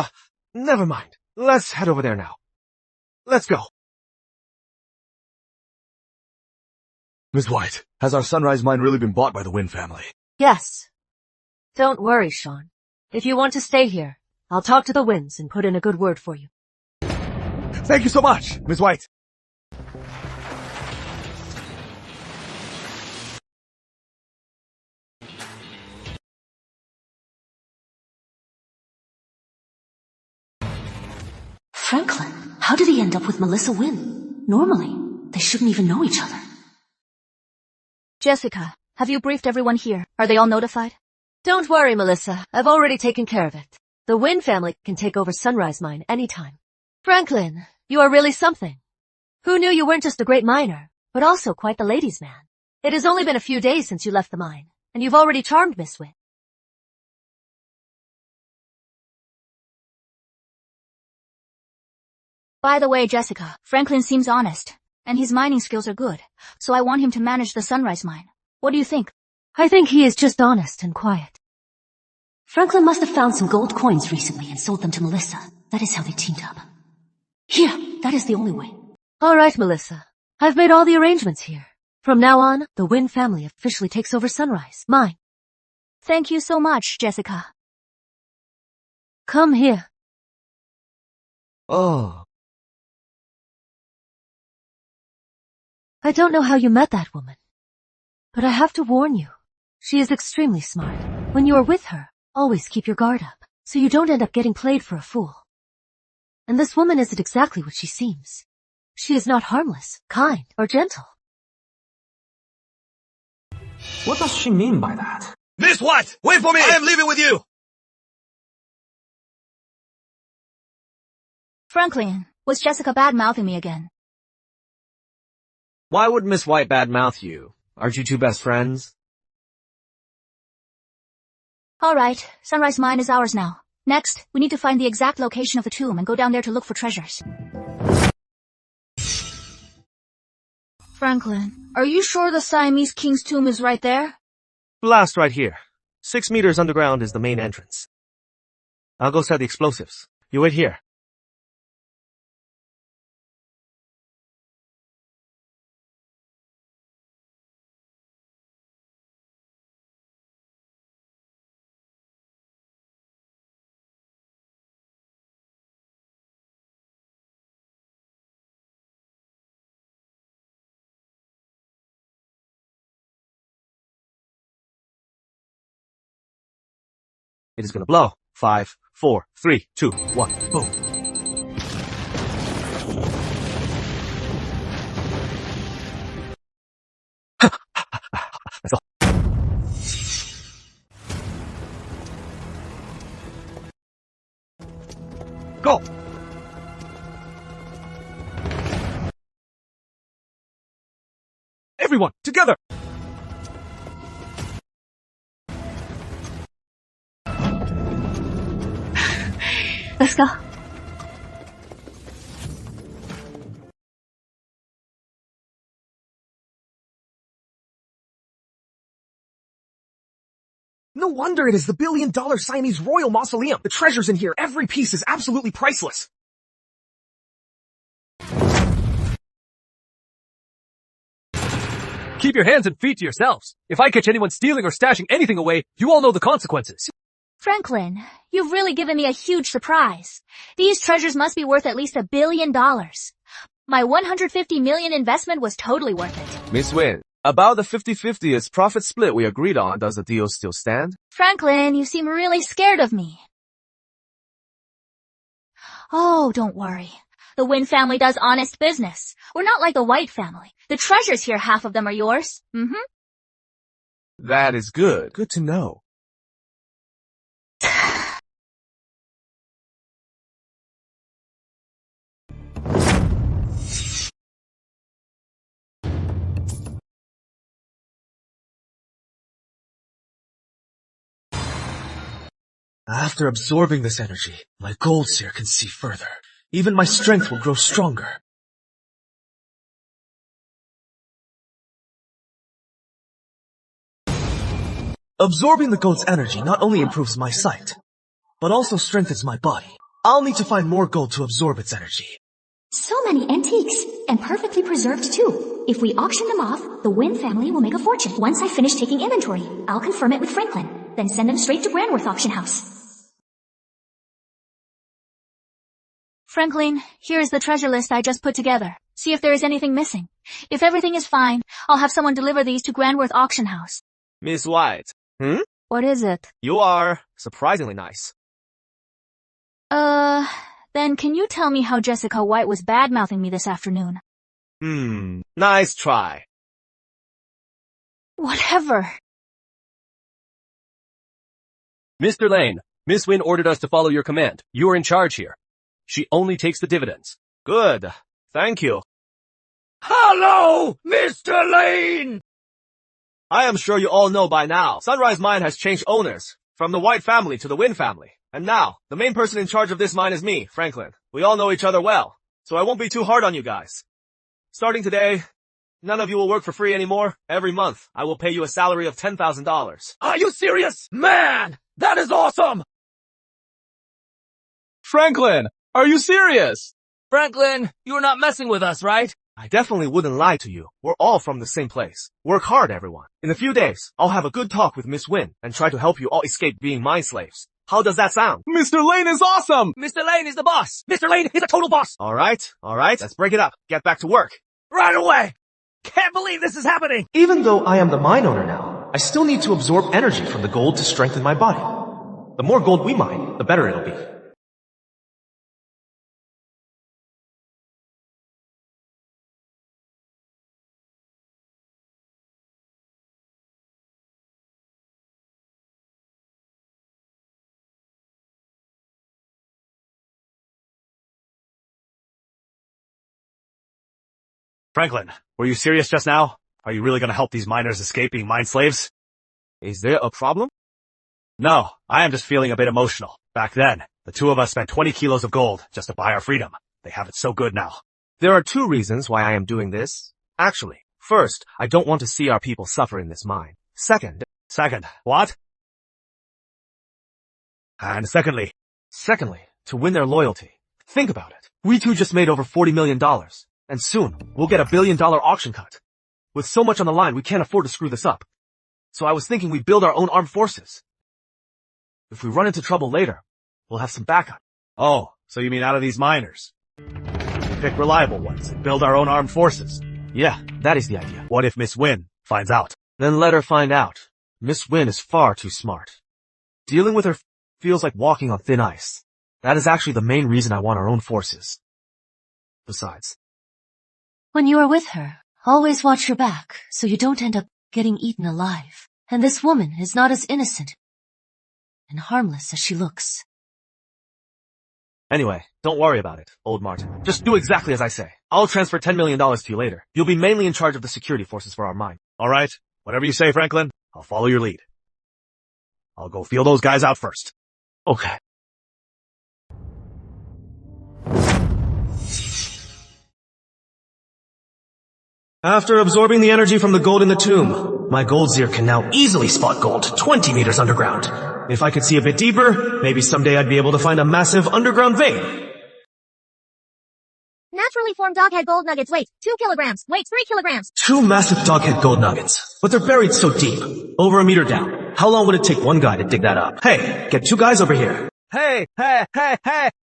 never mind. Let's head over there now. Let's go. Miss White, has our Sunrise Mine really been bought by the Wynn family? Yes. Don't worry, Sean. If you want to stay here, I'll talk to the Winds and put in a good word for you. Thank you so much, Miss White. Franklin, how did he end up with Melissa Wynn? Normally, they shouldn't even know each other. Jessica, have you briefed everyone here? Are they all notified? Don't worry, Melissa. I've already taken care of it. The Wynn family can take over Sunrise Mine anytime. Franklin, you are really something. Who knew you weren't just a great miner, but also quite the ladies' man? It has only been a few days since you left the mine. and you've already charmed Miss Wynn. By the way, Jessica, Franklin seems honest, and his mining skills are good, so I want him to manage the Sunrise Mine. What do you think? I think he is just honest and quiet. Franklin must have found some gold coins recently and sold them to Melissa. That is how they teamed up. Here, that is the only way. All right, Melissa. I've made all the arrangements here. From now on, the Wynn family officially takes over Sunrise Mine. Thank you so much, Jessica. Come here. Oh. I don't know how you met that woman, but I have to warn you. She is extremely smart. When you are with her, always keep your guard up, so you don't end up getting played for a fool. And this woman isn't exactly what she seems. She is not harmless, kind, or gentle. What does she mean by that? Miss White, wait for me! I am leaving with you! Franklin, was Jessica bad-mouthing me again? Why would Miss White badmouth you? Aren't you two best friends? Alright, Sunrise Mine is ours now. Next, we need to find the exact location of the tomb and go down there to look for treasures. Franklin, are you sure the Siamese King's tomb is right there? Blast right here. 6 meters underground is the main entrance. I'll go set the explosives. You wait here. It is gonna blow. 5, 4, 3, 2, 1, boom. That's all. Go! Everyone, together! Let's go. No wonder it is the billion-dollar Siamese royal mausoleum. The treasures in here, every piece is absolutely priceless. Keep your hands and feet to yourselves. If I catch anyone stealing or stashing anything away, you all know the consequences. Franklin, you've really given me a huge surprise. These treasures must be worth at least $1 billion. My $150 million investment was totally worth it. Miss Wynn, about the 50-50th profit split we agreed on, does the deal still stand? Franklin, you seem really scared of me. Oh, don't worry. The Wynn family does honest business. We're not like the White family. The treasures here, half of them are yours. That is good. Good to know. After absorbing this energy, my gold seer can see further. Even my strength will grow stronger. Absorbing the gold's energy not only improves my sight, but also strengthens my body. I'll need to find more gold to absorb its energy. So many antiques, and perfectly preserved too. If we auction them off, the Wynn family will make a fortune. Once I finish taking inventory, I'll confirm it with Franklin, then send them straight to Grandworth Auction House. Franklin, here is the treasure list I just put together. See if there is anything missing. If everything is fine, I'll have someone deliver these to Grandworth Auction House. Miss White. What is it? You are surprisingly nice. Then can you tell me how Jessica White was bad-mouthing me this afternoon? Nice try. Whatever. Mr. Lane, Miss Wynn ordered us to follow your command. You are in charge here. She only takes the dividends. Good. Thank you. Hello, Mr. Lane! I am sure you all know by now, Sunrise Mine has changed owners, from the White family to the Wynn family. And now, the main person in charge of this mine is me, Franklin. We all know each other well, so I won't be too hard on you guys. Starting today, none of you will work for free anymore. Every month, I will pay you a salary of $10,000. Are you serious? Man, that is awesome! Franklin, are you serious? Franklin, you are not messing with us, right? I definitely wouldn't lie to you. We're all from the same place. Work hard, everyone. In a few days, I'll have a good talk with Miss Wynn and try to help you all escape being mine slaves. How does that sound? Mr. Lane is awesome! Mr. Lane is the boss! Mr. Lane is a total boss! Alright, let's break it up. Get back to work. Right away! Can't believe this is happening! Even though I am the mine owner now, I still need to absorb energy from the gold to strengthen my body. The more gold we mine, the better it'll be. Franklin, were you serious just now? Are you really gonna help these miners escape being mine slaves? Is there a problem? No, I am just feeling a bit emotional. Back then, the two of us spent 20 kilos of gold just to buy our freedom. They have it so good now. There are 2 reasons why I am doing this. Actually, first, I don't want to see our people suffer in this mine. Second, what? And secondly, to win their loyalty. Think about it. We two just made over $40 million. And soon, we'll get a $1 billion auction cut. With so much on the line, we can't afford to screw this up. So I was thinking we build our own armed forces. If we run into trouble later, we'll have some backup. oh, so you mean out of these miners? We pick reliable ones and build our own armed forces. Yeah, that is the idea. What if Miss Wynn finds out? Then let her find out. Miss Wynn is far too smart. Dealing with her feels like walking on thin ice. That is actually the main reason I want our own forces. Besides, When you are with her, always watch your back so you don't end up getting eaten alive. And this woman is not as innocent and harmless as she looks. anyway, don't worry about it, old Martin. Just do exactly as I say. I'll transfer $10 million to you later. You'll be mainly in charge of the security forces for our mine. Alright, whatever you say, Franklin, I'll follow your lead. I'll go feel those guys out first. Okay. After absorbing the energy from the gold in the tomb, my Goldseer can now easily spot gold 20 meters underground. If I could see a bit deeper, maybe someday I'd be able to find a massive underground vein. Naturally formed doghead gold nuggets, weight 2 kilograms, weight 3 kilograms. 2 massive doghead gold nuggets, but they're buried so deep, over a meter down. How long would it take one guy to dig that up? Hey, get 2 guys over here. Hey!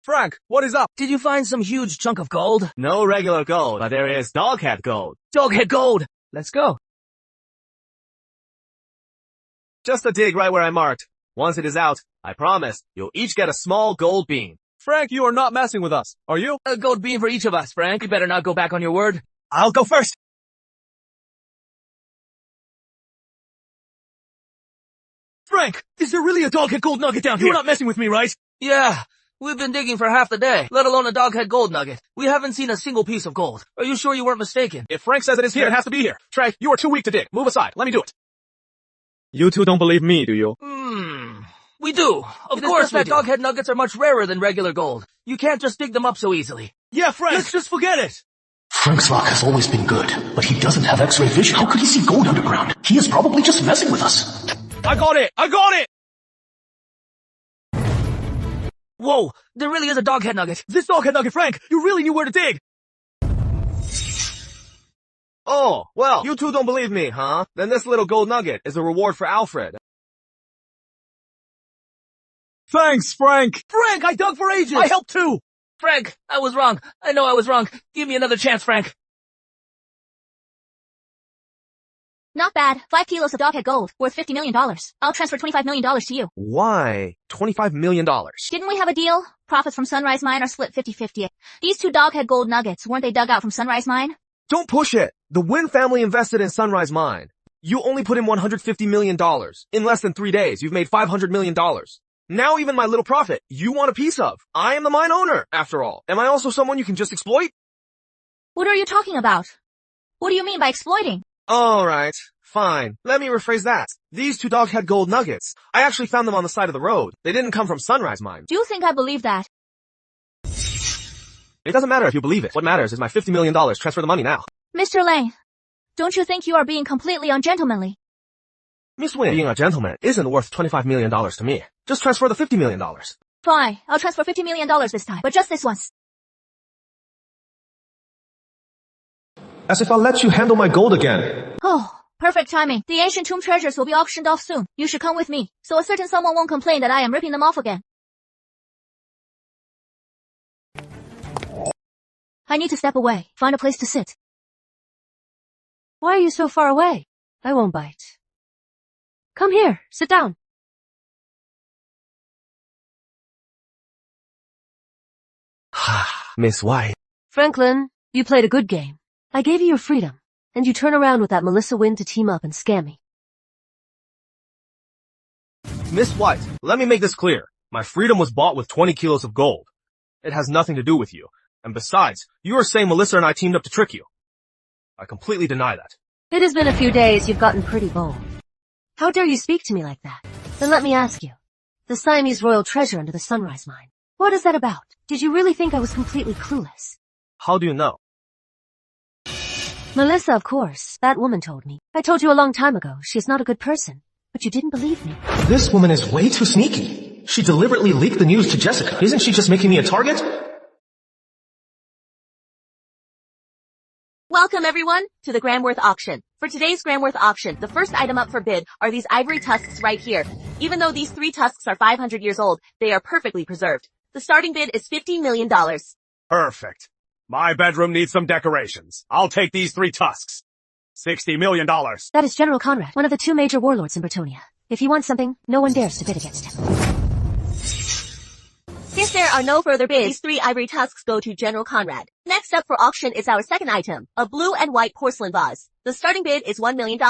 Frank, what is up? Did you find some huge chunk of gold? No regular gold, but there is doghead gold. Doghead gold! Let's go. Just a dig right where I marked. Once it is out, I promise, you'll each get a small gold bean. Frank, you are not messing with us, are you? A gold bean for each of us, Frank. You better not go back on your word. I'll go first. Frank, is there really a doghead gold nugget down here? You're not messing with me, right? Yeah. We've been digging for half the day, let alone a doghead gold nugget. We haven't seen a single piece of gold. Are you sure you weren't mistaken? If Frank says it is here, it has to be here. Trey, you are too weak to dig. Move aside. Let me do it. You two don't believe me, do you? We do. Of course we do. Doghead nuggets are much rarer than regular gold. You can't just dig them up so easily. Yeah, Frank. Let's just forget it. Frank's luck has always been good, but he doesn't have X-ray vision. How could he see gold underground? He is probably just messing with us. I got it! Whoa, there really is a doghead nugget. This doghead nugget, Frank, you really knew where to dig. Oh, well, you two don't believe me, huh? Then this little gold nugget is a reward for Alfred. Thanks, Frank! Frank, I dug for ages. I helped too. Frank, I was wrong. I know I was wrong. Give me another chance, Frank. Not bad. 5 kilos of doghead gold, worth $50 million. I'll transfer $25 million to you. Why? $25 million. Didn't we have a deal? Profits from Sunrise Mine are split 50-50. These 2 doghead gold nuggets, weren't they dug out from Sunrise Mine? Don't push it. The Wynn family invested in Sunrise Mine. You only put in $150 million. In less than 3 days, you've made $500 million. Now even my little profit, you want a piece of. I am the mine owner, after all. Am I also someone you can just exploit? What are you talking about? What do you mean by exploiting? Alright, Fine. Let me rephrase that. These two dog-head gold nuggets. I actually found them on the side of the road. They didn't come from Sunrise Mine. Do you think I believe that? It doesn't matter if you believe it. What matters is my $50 million. Transfer the money now. Mr. Lane, don't you think you are being completely ungentlemanly? Miss Wynn, being a gentleman isn't worth $25 million to me. Just transfer the $50 million. Fine, I'll transfer $50 million this time, but just this once. As if I'll let you handle my gold again. Oh, perfect timing. The ancient tomb treasures will be auctioned off soon. You should come with me, so a certain someone won't complain that I am ripping them off again. I need to step away, find a place to sit. Why are you so far away? I won't bite. Come here, sit down. Miss White. Franklin, you played a good game. I gave you your freedom, and you turn around with that Melissa Wynn to team up and scam me. Miss White, let me make this clear. My freedom was bought with 20 kilos of gold. It has nothing to do with you. And besides, you are saying Melissa and I teamed up to trick you. I completely deny that. It has been a few days, you've gotten pretty bold. How dare you speak to me like that? Then let me ask you. The Siamese royal treasure under the Sunrise Mine. What is that about? Did you really think I was completely clueless? How do you know? Melissa, of course. That woman told me. I told you a long time ago, she is not a good person. But you didn't believe me. This woman is way too sneaky. She deliberately leaked the news to Jessica. Isn't she just making me a target? Welcome everyone to the Grandworth auction. For today's Grandworth auction, the first item up for bid are these ivory tusks right here. Even though these 3 tusks are 500 years old, they are perfectly preserved. The starting bid is $15 million. Perfect. My bedroom needs some decorations. I'll take these 3 tusks. $60 million. That is General Conrad, one of the 2 major warlords in Bretonia. If he wants something, no one dares to bid against him. Since there are no further bids, these 3 ivory tusks go to General Conrad. Next up for auction is our second item, a blue and white porcelain vase. The starting bid is $1 million.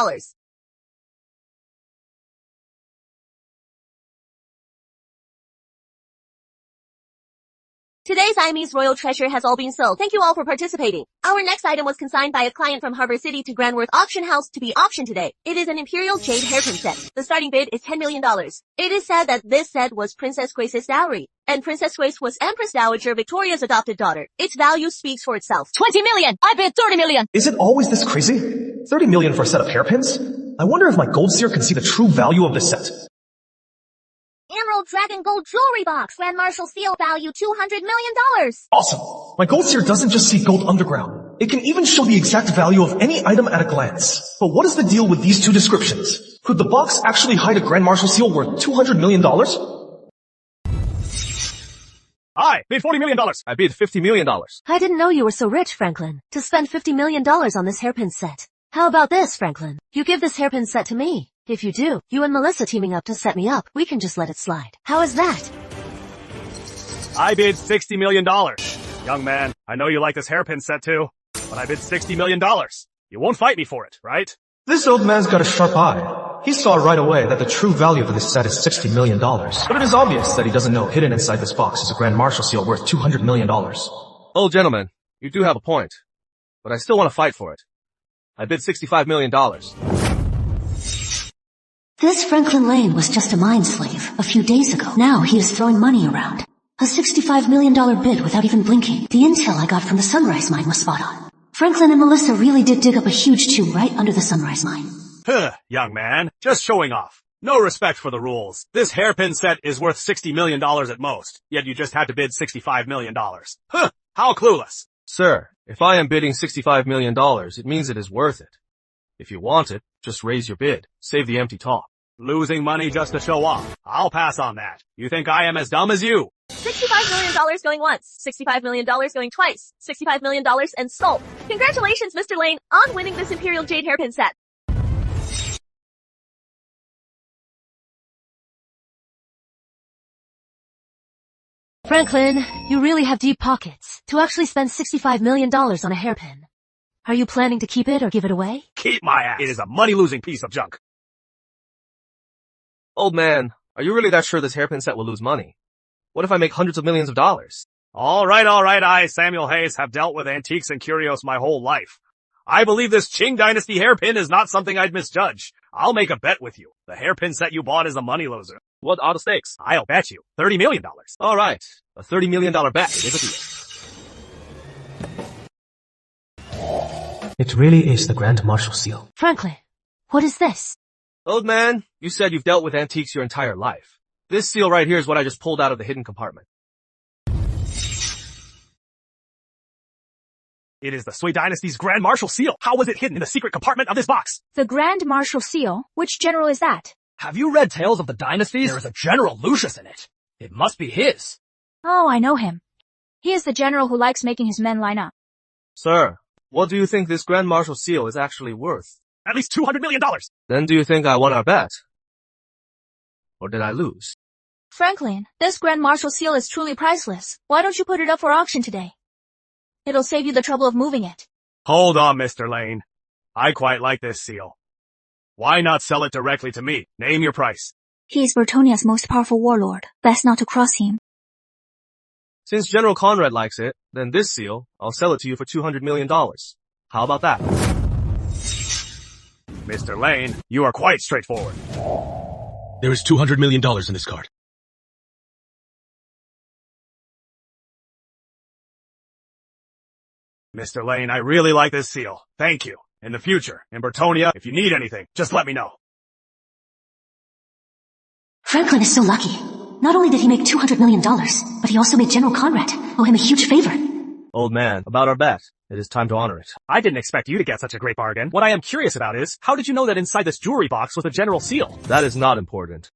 Today's Siamese royal treasure has all been sold. Thank you all for participating. Our next item was consigned by a client from Harbor City to Grandworth Auction House to be auctioned today. It is an imperial jade hairpin set. The starting bid is $10 million. It is said that this set was Princess Grace's dowry, and Princess Grace was Empress Dowager Victoria's adopted daughter. Its value speaks for itself. 20 million! I bid 30 million! Is it always this crazy? 30 million for a set of hairpins? I wonder if my gold seer can see the true value of the set. Emerald Dragon Gold Jewelry Box. Grand Marshal Seal value $200 million. Awesome! My gold seer doesn't just see gold underground. It can even show the exact value of any item at a glance. But what is the deal with these 2 descriptions? Could the box actually hide a Grand Marshal Seal worth $200 million? I bid $40 million. I bid $50 million. I didn't know you were so rich, Franklin, to spend $50 million on this hairpin set. How about this, Franklin? You give this hairpin set to me. If you do, you and Melissa teaming up to set me up, we can just let it slide. How is that? I bid $60 million. Young man, I know you like this hairpin set too, but I bid $60 million. You won't fight me for it, right? This old man's got a sharp eye. He saw right away that the true value of this set is $60 million. But it is obvious that he doesn't know hidden inside this box is a Grand Marshal Seal worth $200 million. Old gentleman, you do have a point. But I still want to fight for it. I bid $65 million. This Franklin Lane was just a mind slave a few days ago. Now he is throwing money around. A $65 million bid without even blinking. The intel I got from the Sunrise Mine was spot on. Franklin and Melissa really did dig up a huge tomb right under the Sunrise Mine. Huh, young man, just showing off. No respect for the rules. This hairpin set is worth $60 million at most, yet you just had to bid $65 million. Huh, how clueless. Sir, if I am bidding $65 million, it means it is worth it. If you want it, just raise your bid. Save the empty talk. Losing money just to show off. I'll pass on that. You think I am as dumb as you? $65 million going once, $65 million going twice, $65 million and sold. Congratulations, Mr. Lane, on winning this imperial jade hairpin set. Franklin, you really have deep pockets to actually spend $65 million on a hairpin. Are you planning to keep it or give it away? Keep my ass. It is a money-losing piece of junk. Old man, are you really that sure this hairpin set will lose money? What if I make hundreds of millions of dollars? All right, I, Samuel Hayes, have dealt with antiques and curios my whole life. I believe this Qing Dynasty hairpin is not something I'd misjudge. I'll make a bet with you. The hairpin set you bought is a money loser. What are the stakes? I'll bet you $30 million. Alright, a $30 million bet. It is a deal. It really is the Grand Marshal seal. Franklin, what is this? Old man, you said you've dealt with antiques your entire life. This seal right here is what I just pulled out of the hidden compartment. It is the Sui Dynasty's Grand Marshal seal. How was it hidden in the secret compartment of this box? The Grand Marshal seal? Which general is that? Have you read Tales of the Dynasties? There is a General Lucius in it. It must be his. Oh, I know him. He is the general who likes making his men line up. Sir, what do you think this Grand Marshal seal is actually worth? At least $200 million. Then do you think I won our bet? Or did I lose? Franklin, this Grand Marshal seal is truly priceless. Why don't you put it up for auction today? It'll save you the trouble of moving it. Hold on, Mr. Lane. I quite like this seal. Why not sell it directly to me? Name your price. He is Bretonia's most powerful warlord. Best not to cross him. Since General Conrad likes it, then this seal, I'll sell it to you for $200 million. How about that? Mr. Lane, you are quite straightforward. There is $200 million in this card. Mr. Lane, I really like this seal. Thank you. In the future, in Bretonia, if you need anything, just let me know. Franklin is so lucky. Not only did he make $200 million, but he also made General Conrad owe him a huge favor. Old man, about our bet. It is time to honor it. I didn't expect you to get such a great bargain. What I am curious about is, how did you know that inside this jewelry box was a general seal? That is not important.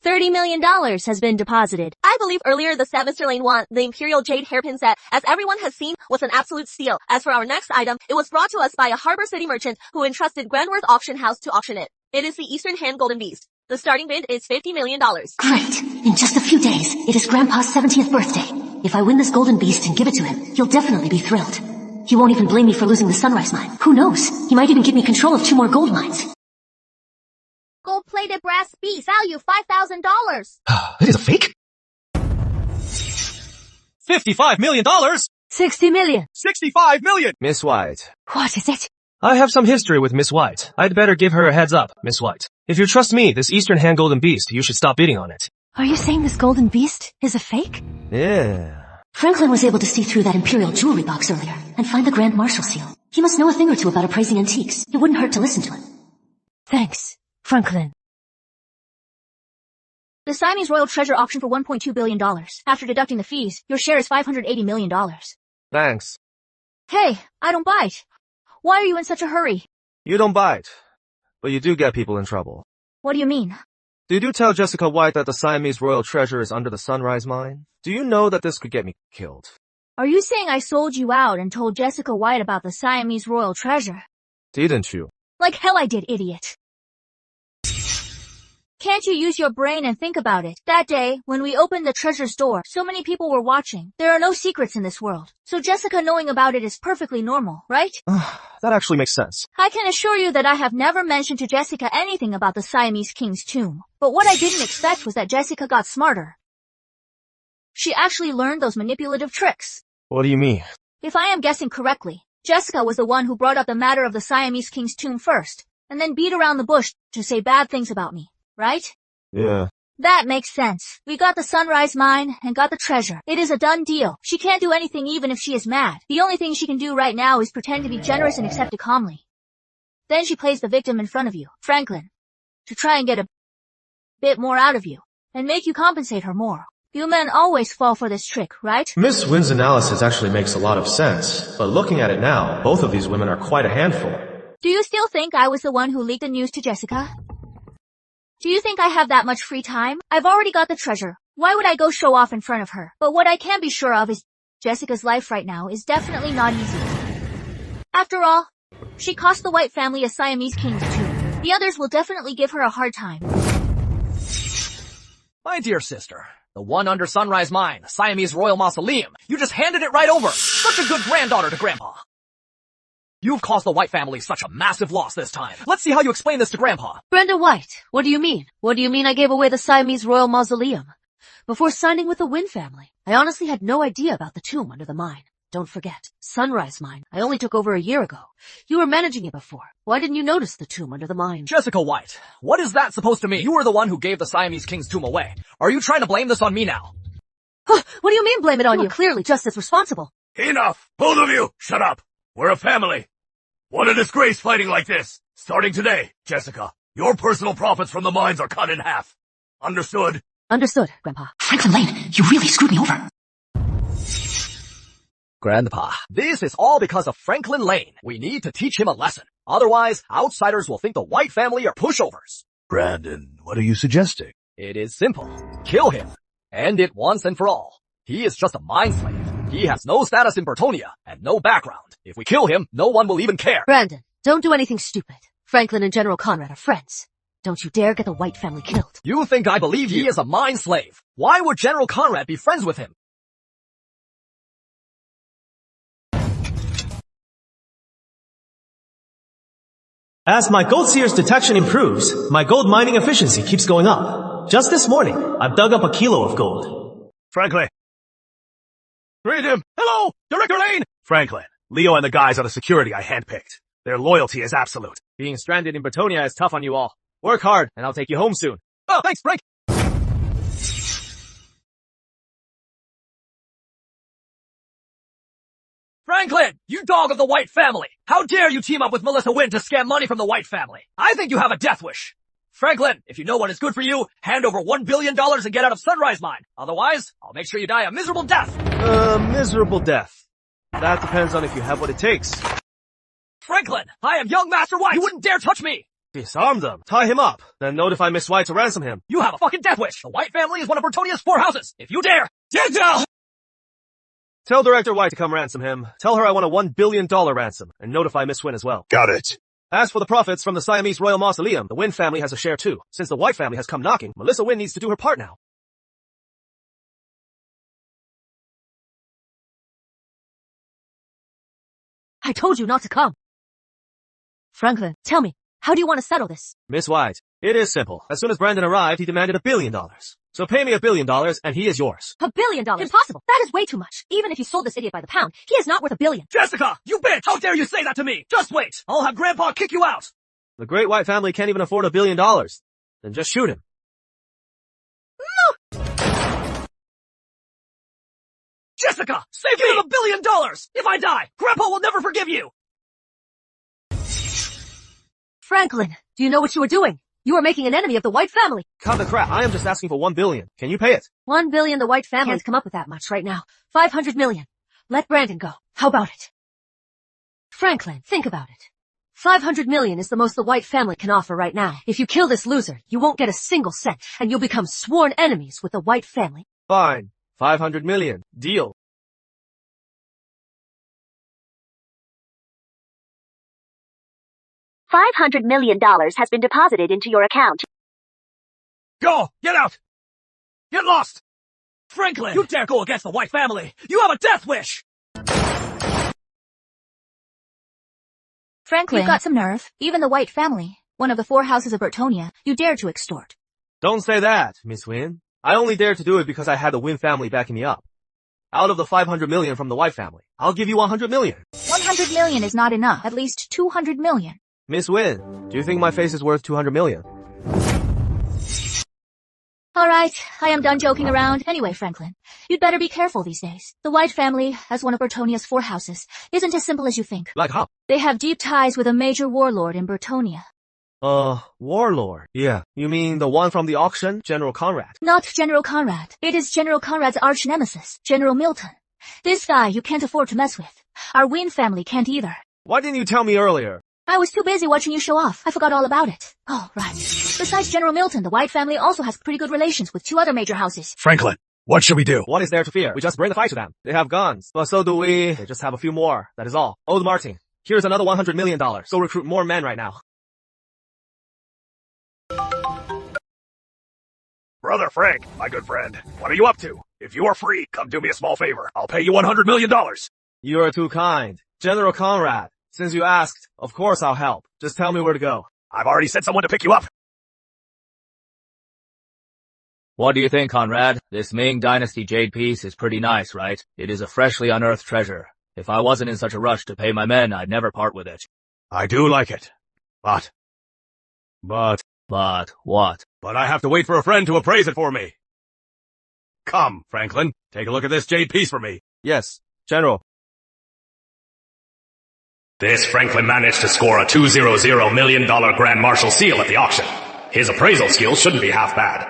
$30 million has been deposited. I believe earlier the set Mr. Lane won, the Imperial Jade hairpin set, as everyone has seen, was an absolute steal. As for our next item, it was brought to us by a Harbor City merchant who entrusted Grandworth Auction House to auction it. It is the Eastern Hand Golden Beast. The starting bid is $50 million. Great. In just a few days, it is Grandpa's 70th birthday. If I win this golden beast and give it to him, he'll definitely be thrilled. He won't even blame me for losing the Sunrise Mine. Who knows? He might even give me control of 2 more gold mines. Gold-plated brass beast, value $5,000. It is a fake? $55 million? 60 million. $65 million! Miss White. What is it? I have some history with Miss White. I'd better give her a heads up, Miss White. If you trust me, this Eastern Hand Golden Beast, you should stop bidding on it. Are you saying this golden beast is a fake? Yeah. Franklin was able to see through that Imperial jewelry box earlier and find the Grand Marshal seal. He must know a thing or two about appraising antiques. It wouldn't hurt to listen to him. Thanks, Franklin. The Siamese Royal Treasure auctioned for $1.2 billion. After deducting the fees, your share is $580 million. Thanks. Hey, I don't bite. Why are you in such a hurry? You don't bite, but you do get people in trouble. What do you mean? Did you tell Jessica White that the Siamese Royal Treasure is under the Sunrise Mine? Do you know that this could get me killed? Are you saying I sold you out and told Jessica White about the Siamese Royal Treasure? Didn't you? Like hell I did, idiot. Can't you use your brain and think about it? That day, when we opened the treasure's door, so many people were watching. There are no secrets in this world. So Jessica knowing about it is perfectly normal, right? That actually makes sense. I can assure you that I have never mentioned to Jessica anything about the Siamese King's tomb. But what I didn't expect was that Jessica got smarter. She actually learned those manipulative tricks. What do you mean? If I am guessing correctly, Jessica was the one who brought up the matter of the Siamese King's tomb first, and then beat around the bush to say bad things about me. Right? Yeah. That makes sense. We got the Sunrise Mine and got the treasure. It is a done deal. She can't do anything even if she is mad. The only thing she can do right now is pretend to be generous and accept it calmly. Then she plays the victim in front of you, Franklin, to try and get a bit more out of you and make you compensate her more. You men always fall for this trick, right? Miss Wynn's analysis actually makes a lot of sense, but looking at it now, both of these women are quite a handful. Do you still think I was the one who leaked the news to Jessica? Do you think I have that much free time? I've already got the treasure. Why would I go show off in front of her? But what I can be sure of is Jessica's life right now is definitely not easy. After all, she cost the White family a Siamese King's tomb. The others will definitely give her a hard time. My dear sister, the one under Sunrise Mine, the Siamese Royal Mausoleum, you just handed it right over. Such a good granddaughter to Grandpa. You've caused the White family such a massive loss this time. Let's see how you explain this to Grandpa. Brenda White, what do you mean? What do you mean I gave away the Siamese Royal Mausoleum? Before signing with the Wynn family, I honestly had no idea about the tomb under the mine. Don't forget, Sunrise Mine. I only took over a year ago. You were managing it before. Why didn't you notice the tomb under the mine? Jessica White, what is that supposed to mean? You were the one who gave the Siamese King's tomb away. Are you trying to blame this on me now? What do you mean blame it on you? Clearly just as responsible. Enough! Both of you, shut up! We're a family. What a disgrace fighting like this. Starting today, Jessica, your personal profits from the mines are cut in half. Understood? Understood, Grandpa. Franklin Lane, you really screwed me over. Grandpa, this is all because of Franklin Lane. We need to teach him a lesson. Otherwise, outsiders will think the White family are pushovers. Brandon, what are you suggesting? It is simple. Kill him. End it once and for all. He is just a mine slave. He has no status in Bertonia and no background. If we kill him, no one will even care. Brandon, don't do anything stupid. Franklin and General Conrad are friends. Don't you dare get the White family killed. You think I believe he is a mine slave? Why would General Conrad be friends with him? As my gold seer's detection improves, my gold mining efficiency keeps going up. Just this morning, I've dug up a kilo of gold. Franklin. Read him. Hello, Director Lane! Franklin, Leo and the guys are the security I handpicked. Their loyalty is absolute. Being stranded in Bertonia is tough on you all. Work hard, and I'll take you home soon. Oh, thanks, Frank! Franklin, you dog of the White family! How dare you team up with Melissa Wynn to scam money from the White family? I think you have a death wish. Franklin, if you know what is good for you, hand over $1 billion and get out of Sunrise Mine. Otherwise, I'll make sure you die a miserable death. Miserable death. That depends on if you have what it takes. Franklin, I am young Master White! You wouldn't dare touch me! Disarm them. Tie him up. Then notify Miss White to ransom him. You have a fucking death wish! The White family is one of Bertonia's 4 houses! If you dare, get down! Tell Director White to come ransom him. Tell her I want a $1 billion ransom. And notify Miss Wynn as well. Got it. As for the profits from the Siamese Royal Mausoleum, the Wynn family has a share too. Since the White family has come knocking, Melissa Wynn needs to do her part now. I told you not to come. Franklin, tell me, how do you want to settle this? Miss White, it is simple. As soon as Brandon arrived, he demanded $1 billion. So pay me $1 billion and he is yours. $1 billion? Impossible. That is way too much. Even if you sold this idiot by the pound, he is not worth $1 billion. Jessica, you bitch! How dare you say that to me? Just wait! I'll have Grandpa kick you out! The great White family can't even afford $1 billion. Then just shoot him. No! Jessica, save me! Give him $1 billion! If I die, Grandpa will never forgive you! Franklin, do you know what you are doing? You are making an enemy of the White family. Cut the crap. I am just asking for $1 billion. Can you pay it? $1 billion, the White family can't come up with that much right now. $500 million. Let Brandon go. How about it? Franklin, think about it. $500 million is the most the White family can offer right now. If you kill this loser, you won't get a single cent, and you'll become sworn enemies with the White family. Fine. $500 million. Deal. $500 million has been deposited into your account. Go! Get out! Get lost! Franklin! You dare go against the White family! You have a death wish! Franklin, you've got some nerve. Even the White family, one of the 4 houses of Bertonia, you dare to extort. Don't say that, Miss Wynn. I only dared to do it because I had the Wynn family backing me up. Out of the $500 million from the White family, I'll give you $100 million. 100 million is not enough. At least 200 million. Miss Wynn, do you think my face is worth $200 million? Alright, I am done joking around. Anyway, Franklin, you'd better be careful these days. The White family, as one of Bertonia's 4 houses, isn't as simple as you think. Like how? They have deep ties with a major warlord in Bertonia. Warlord. Yeah, you mean the one from the auction, General Conrad? Not General Conrad. It is General Conrad's arch nemesis, General Milton. This guy you can't afford to mess with. Our Wynn family can't either. Why didn't you tell me earlier? I was too busy watching you show off. I forgot all about it. Oh, right. Besides General Milton, the White family also has pretty good relations with 2 other major houses. Franklin, what should we do? What is there to fear? We just bring the fight to them. They have guns. But so do we. They just have a few more. That is all. Old Martin, here's another $100 million. Go recruit more men right now. Brother Frank, my good friend, what are you up to? If you are free, come do me a small favor. I'll pay you $100 million. You are too kind. General Conrad, since you asked, of course I'll help. Just tell me where to go. I've already sent someone to pick you up. What do you think, Conrad? This Ming Dynasty jade piece is pretty nice, right? It is a freshly unearthed treasure. If I wasn't in such a rush to pay my men, I'd never part with it. I do like it. But But what? I have to wait for a friend to appraise it for me. Come, Franklin, take a look at this jade piece for me. Yes, General. This Franklin managed to score a $200 million Grand Marshal seal at the auction. His appraisal skills shouldn't be half bad.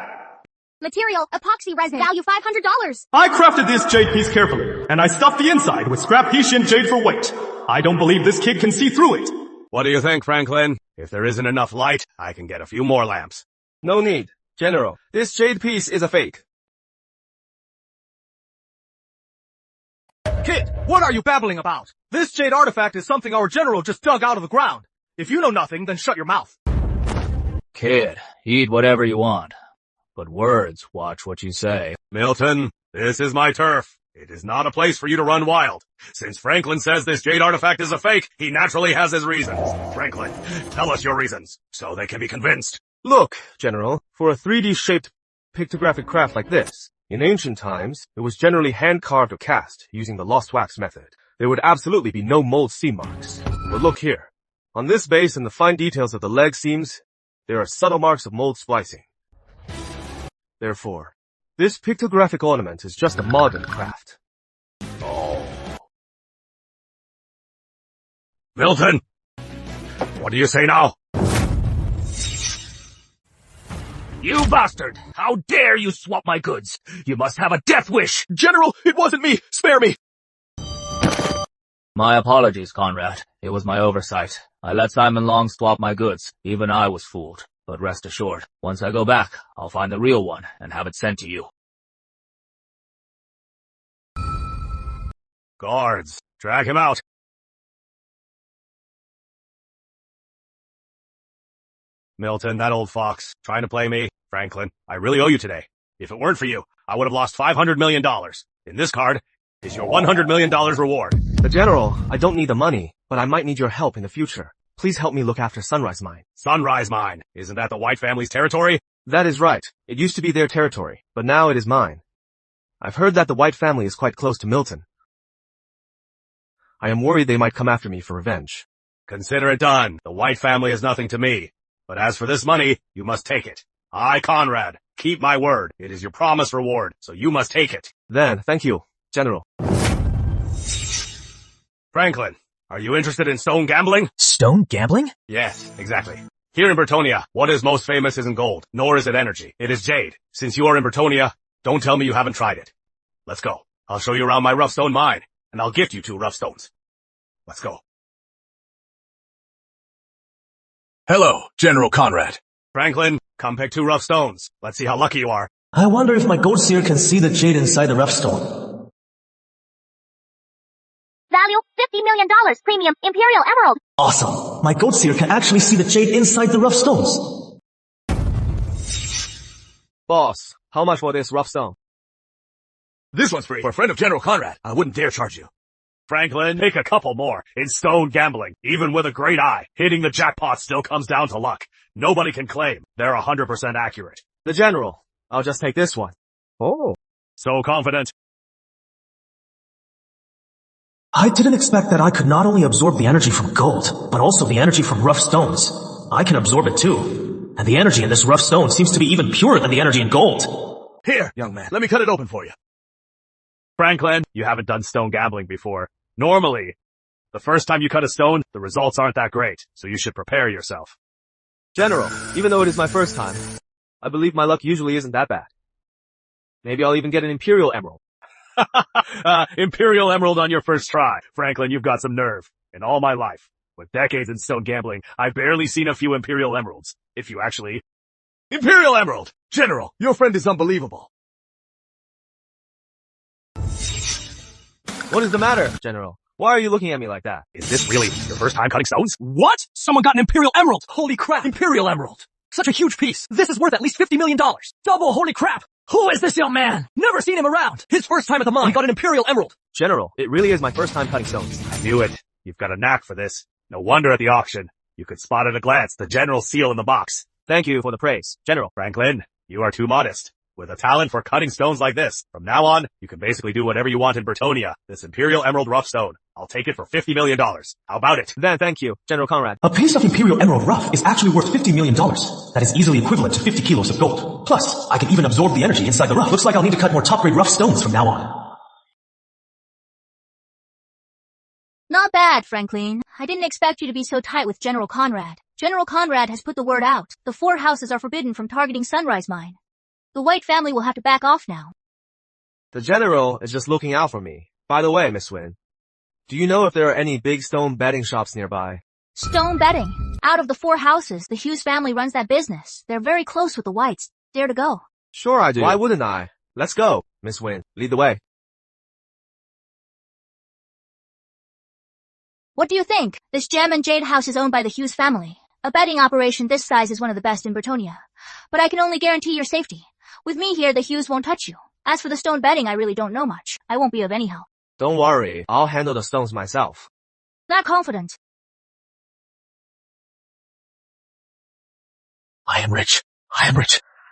Material, epoxy resin, value $500. I crafted this jade piece carefully, and I stuffed the inside with scrap Hessian jade for weight. I don't believe this kid can see through it. What do you think, Franklin? If there isn't enough light, I can get a few more lamps. No need. General, this jade piece is a fake. Kid, what are you babbling about? This jade artifact is something our general just dug out of the ground. If you know nothing, then shut your mouth. Kid, eat whatever you want. But words, watch what you say. Milton, this is my turf. It is not a place for you to run wild. Since Franklin says this jade artifact is a fake, he naturally has his reasons. Franklin, tell us your reasons, so they can be convinced. Look, General, for a 3D-shaped pictographic craft like this, in ancient times, it was generally hand-carved or cast using the lost wax method. There would absolutely be no mold seam marks. But look here. On this base and the fine details of the leg seams, there are subtle marks of mold splicing. Therefore, this pictographic ornament is just a modern craft. Oh. Milton! What do you say now? You bastard! How dare you swap my goods? You must have a death wish! General, it wasn't me! Spare me! My apologies, Conrad. It was my oversight. I let Simon Long swap my goods. Even I was fooled. But rest assured, once I go back, I'll find the real one and have it sent to you. Guards, drag him out. Milton, that old fox, trying to play me. Franklin, I really owe you today. If it weren't for you, I would have lost $500 million. In this card is your $100 million reward. The General, I don't need the money, but I might need your help in the future. Please help me look after Sunrise Mine. Sunrise Mine. Isn't that the White family's territory? That is right. It used to be their territory, but now it is mine. I've heard that the White family is quite close to Milton. I am worried they might come after me for revenge. Consider it done. The White family is nothing to me. But as for this money, you must take it. I, Conrad, keep my word. It is your promised reward, so you must take it. Then, thank you, General. Franklin, are you interested in stone gambling? Stone gambling? Yes, exactly. Here in Bretonia, what is most famous isn't gold, nor is it energy. It is jade. Since you are in Bretonia, don't tell me you haven't tried it. Let's go. I'll show you around my rough stone mine, and I'll gift you 2 rough stones. Let's go. Hello, General Conrad. Franklin, come pick 2 rough stones. Let's see how lucky you are. I wonder if my gold seer can see the jade inside the rough stone. Value, $50 million, premium, Imperial Emerald. Awesome. My gold seer can actually see the jade inside the rough stones. Boss, how much for this rough stone? This one's free. For a friend of General Conrad, I wouldn't dare charge you. Franklin, take a couple more. In stone gambling, even with a great eye, hitting the jackpot still comes down to luck. Nobody can claim they're 100% accurate. The General, I'll just take this one. Oh. So confident. I didn't expect that I could not only absorb the energy from gold, but also the energy from rough stones. I can absorb it too. And the energy in this rough stone seems to be even purer than the energy in gold. Here, young man, let me cut it open for you. Franklin, you haven't done stone gambling before. Normally, the first time you cut a stone, the results aren't that great, so you should prepare yourself. General, even though it is my first time, I believe my luck usually isn't that bad. Maybe I'll even get an Imperial Emerald. Imperial Emerald on your first try. Franklin, you've got some nerve. In all my life, with decades in stone gambling, I've barely seen a few Imperial Emeralds. If you actually... Imperial Emerald! General, your friend is unbelievable. What is the matter, General? Why are you looking at me like that? Is this really your first time cutting stones? What? Someone got an Imperial Emerald! Holy crap, Imperial Emerald! Such a huge piece! This is worth at least $50 million! Double, holy crap! Who is this young man? Never seen him around! His first time at the mine got an Imperial Emerald! General, it really is my first time cutting stones. I knew it. You've got a knack for this. No wonder at the auction, you could spot at a glance the General's seal in the box. Thank you for the praise, General. Franklin, you are too modest. With a talent for cutting stones like this, from now on, you can basically do whatever you want in Bretonia. This Imperial Emerald rough stone I'll take it for $50 million. How about it? Then thank you, General Conrad. A piece of Imperial Emerald rough is actually worth $50 million. That is easily equivalent to 50 kilos of gold. Plus, I can even absorb the energy inside the rough. Looks like I'll need to cut more top-grade rough stones from now on. Not bad, Franklin. I didn't expect you to be so tight with General Conrad. General Conrad has put the word out. The 4 houses are forbidden from targeting Sunrise Mine. The White family will have to back off now. The General is just looking out for me. By the way, Miss Wynn, do you know if there are any big stone betting shops nearby? Stone betting. Out of the 4 houses, the Hughes family runs that business. They're very close with the Whites. Dare to go? Sure I do. Why wouldn't I? Let's go, Miss Wynn. Lead the way. What do you think? This gem and jade house is owned by the Hughes family. A betting operation this size is one of the best in Bretonia. But I can only guarantee your safety. With me here, the Hughes won't touch you. As for the stone betting, I really don't know much. I won't be of any help. Don't worry, I'll handle the stones myself. Not confident. I am rich.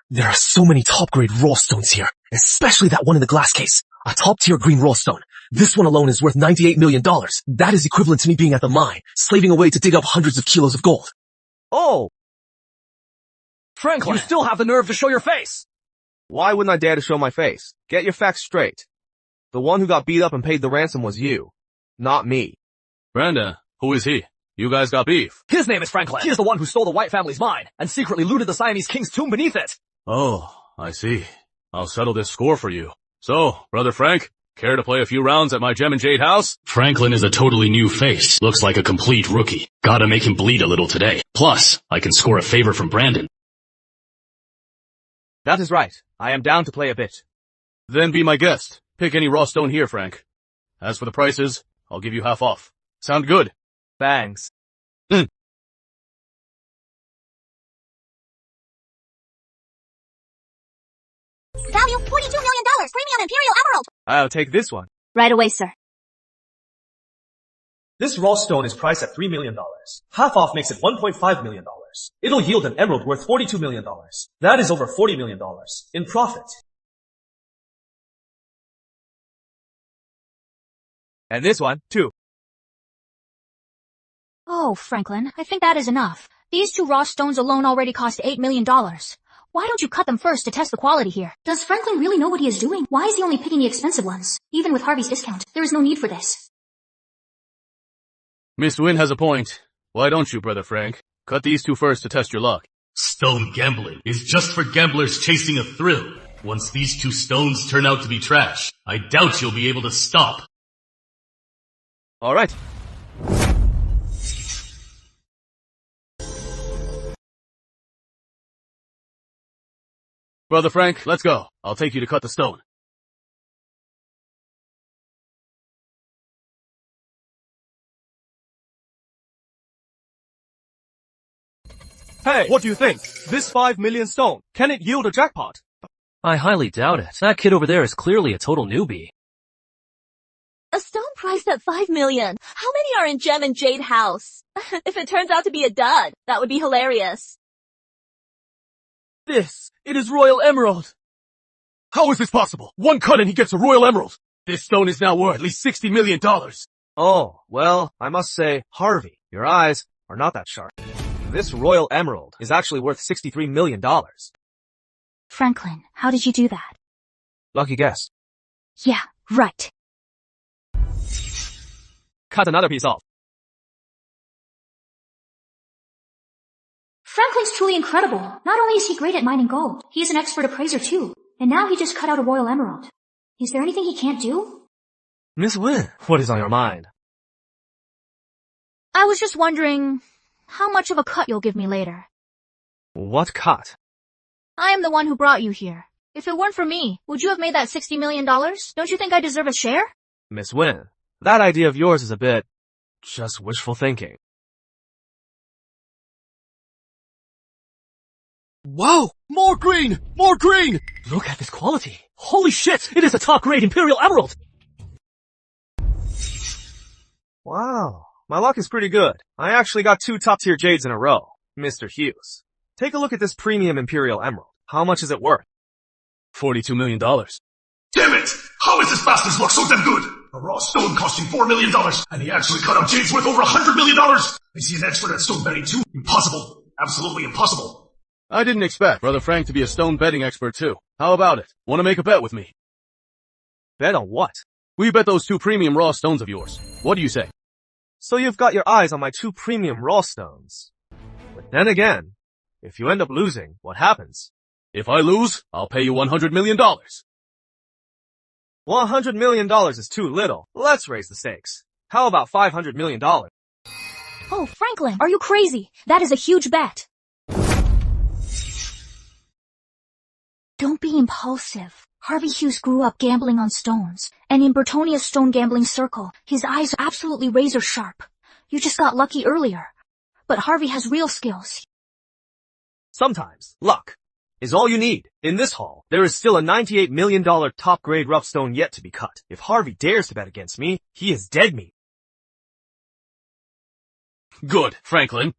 There are so many top-grade raw stones here, especially that one in the glass case. A top-tier green raw stone. This one alone is worth $98 million. That is equivalent to me being at the mine, slaving away to dig up hundreds of kilos of gold. Oh! Franklin, you still have the nerve to show your face! Why wouldn't I dare to show my face? Get your facts straight. The one who got beat up and paid the ransom was you, not me. Brandon, who is he? You guys got beef. His name is Franklin. He is the one who stole the White family's mine and secretly looted the Siamese king's tomb beneath it. Oh, I see. I'll settle this score for you. So, Brother Frank, care to play a few rounds at my Gem and Jade house? Franklin is a totally new face. Looks like a complete rookie. Gotta make him bleed a little today. Plus, I can score a favor from Brandon. That is right. I am down to play a bit. Then be my guest. Pick any raw stone here, Frank. As for the prices, I'll give you half off. Sound good? Thanks. Value $42 million, premium Imperial Emerald. I'll take this one. Right away, sir. This raw stone is priced at $3 million. Half off makes it $1.5 million. It'll yield an emerald worth $42 million. That is over $40 million in profit. And this one, too. Oh, Franklin, I think that is enough. These 2 raw stones alone already cost $8 million. Why don't you cut them first to test the quality here? Does Franklin really know what he is doing? Why is he only picking the expensive ones? Even with Harvey's discount, there is no need for this. Miss Wynn has a point. Why don't you, Brother Frank? Cut these 2 first to test your luck. Stone gambling is just for gamblers chasing a thrill. Once these 2 stones turn out to be trash, I doubt you'll be able to stop. All right. Brother Frank, let's go. I'll take you to cut the stone. Hey, what do you think? This 5 million stone, can it yield a jackpot? I highly doubt it. That kid over there is clearly a total newbie. A stone priced at $5 million. How many are in Gem and Jade house? If it turns out to be a dud, that would be hilarious. It is Royal Emerald. How is this possible? One cut and he gets a Royal Emerald. This stone is now worth at least $60 million. Oh, well, I must say, Harvey, your eyes are not that sharp. This Royal Emerald is actually worth $63 million. Franklin, how did you do that? Lucky guess. Yeah, right. Cut another piece off. Franklin's truly incredible. Not only is he great at mining gold, he is an expert appraiser too. And now he just cut out a royal emerald. Is there anything he can't do? Miss Wynn, what is on your mind? I was just wondering how much of a cut you'll give me later. What cut? I am the one who brought you here. If it weren't for me, would you have made that $60 million? Don't you think I deserve a share? Miss Wynn, that idea of yours is a bit just wishful thinking. Wow! More green! More green! Look at this quality. Holy shit! It is a top-grade Imperial Emerald! Wow, my luck is pretty good. I actually got 2 top-tier jades in a row, Mr. Hughes. Take a look at this premium Imperial Emerald. How much is it worth? $42 million. Damn it! How is this bastard's luck so damn good? A raw stone costing $4 million, and he actually cut up Jade's worth over $100 million! I see an expert at stone betting too. Impossible. Absolutely impossible. I didn't expect Brother Frank to be a stone betting expert too. How about it? Want to make a bet with me? Bet on what? We bet those 2 premium raw stones of yours. What do you say? So you've got your eyes on my 2 premium raw stones. But then again, if you end up losing, what happens? If I lose, I'll pay you $100 million. $100 million is too little. Let's raise the stakes. How about $500 million? Oh, Franklin, are you crazy? That is a huge bet. Don't be impulsive. Harvey Hughes grew up gambling on stones, and in Bertonia's stone gambling circle, his eyes are absolutely razor sharp. You just got lucky earlier. But Harvey has real skills. Sometimes, luck is all you need. In this haul, there is still a $98 million top-grade rough stone yet to be cut. If Harvey dares to bet against me, he is dead meat. Good, Franklin.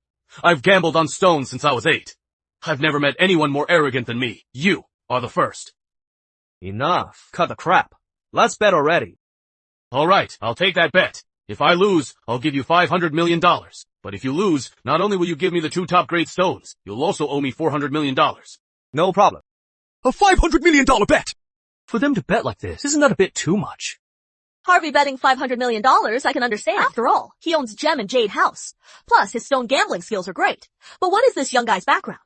I've gambled on stones since I was 8. I've never met anyone more arrogant than me. You are the first. Enough. Cut the crap. Let's bet already. All right, I'll take that bet. If I lose, I'll give you $500 million. But if you lose, not only will you give me the 2 top-grade stones, you'll also owe me $400 million. No problem. A $500 million bet! For them to bet like this, isn't that a bit too much? Harvey betting $500 million, I can understand. After all, he owns Gem and Jade House. Plus, his stone gambling skills are great. But what is this young guy's background?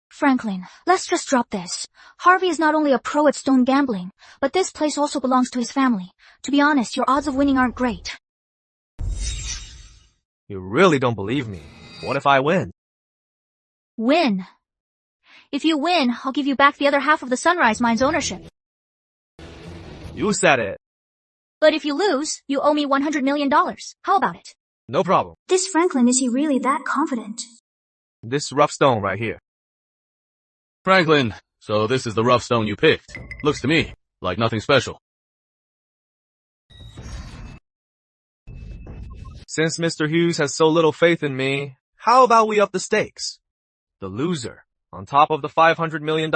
Franklin, let's just drop this. Harvey is not only a pro at stone gambling, but this place also belongs to his family. To be honest, your odds of winning aren't great. You really don't believe me. What if I win? Win? If you win, I'll give you back the other half of the Sunrise Mine's ownership. You said it. But if you lose, you owe me $100 million. How about it? No problem. This Franklin, is he really that confident? This rough stone right here. Franklin, so this is the rough stone you picked. Looks to me like nothing special. Since Mr. Hughes has so little faith in me, how about we up the stakes? The loser, on top of the $500 million,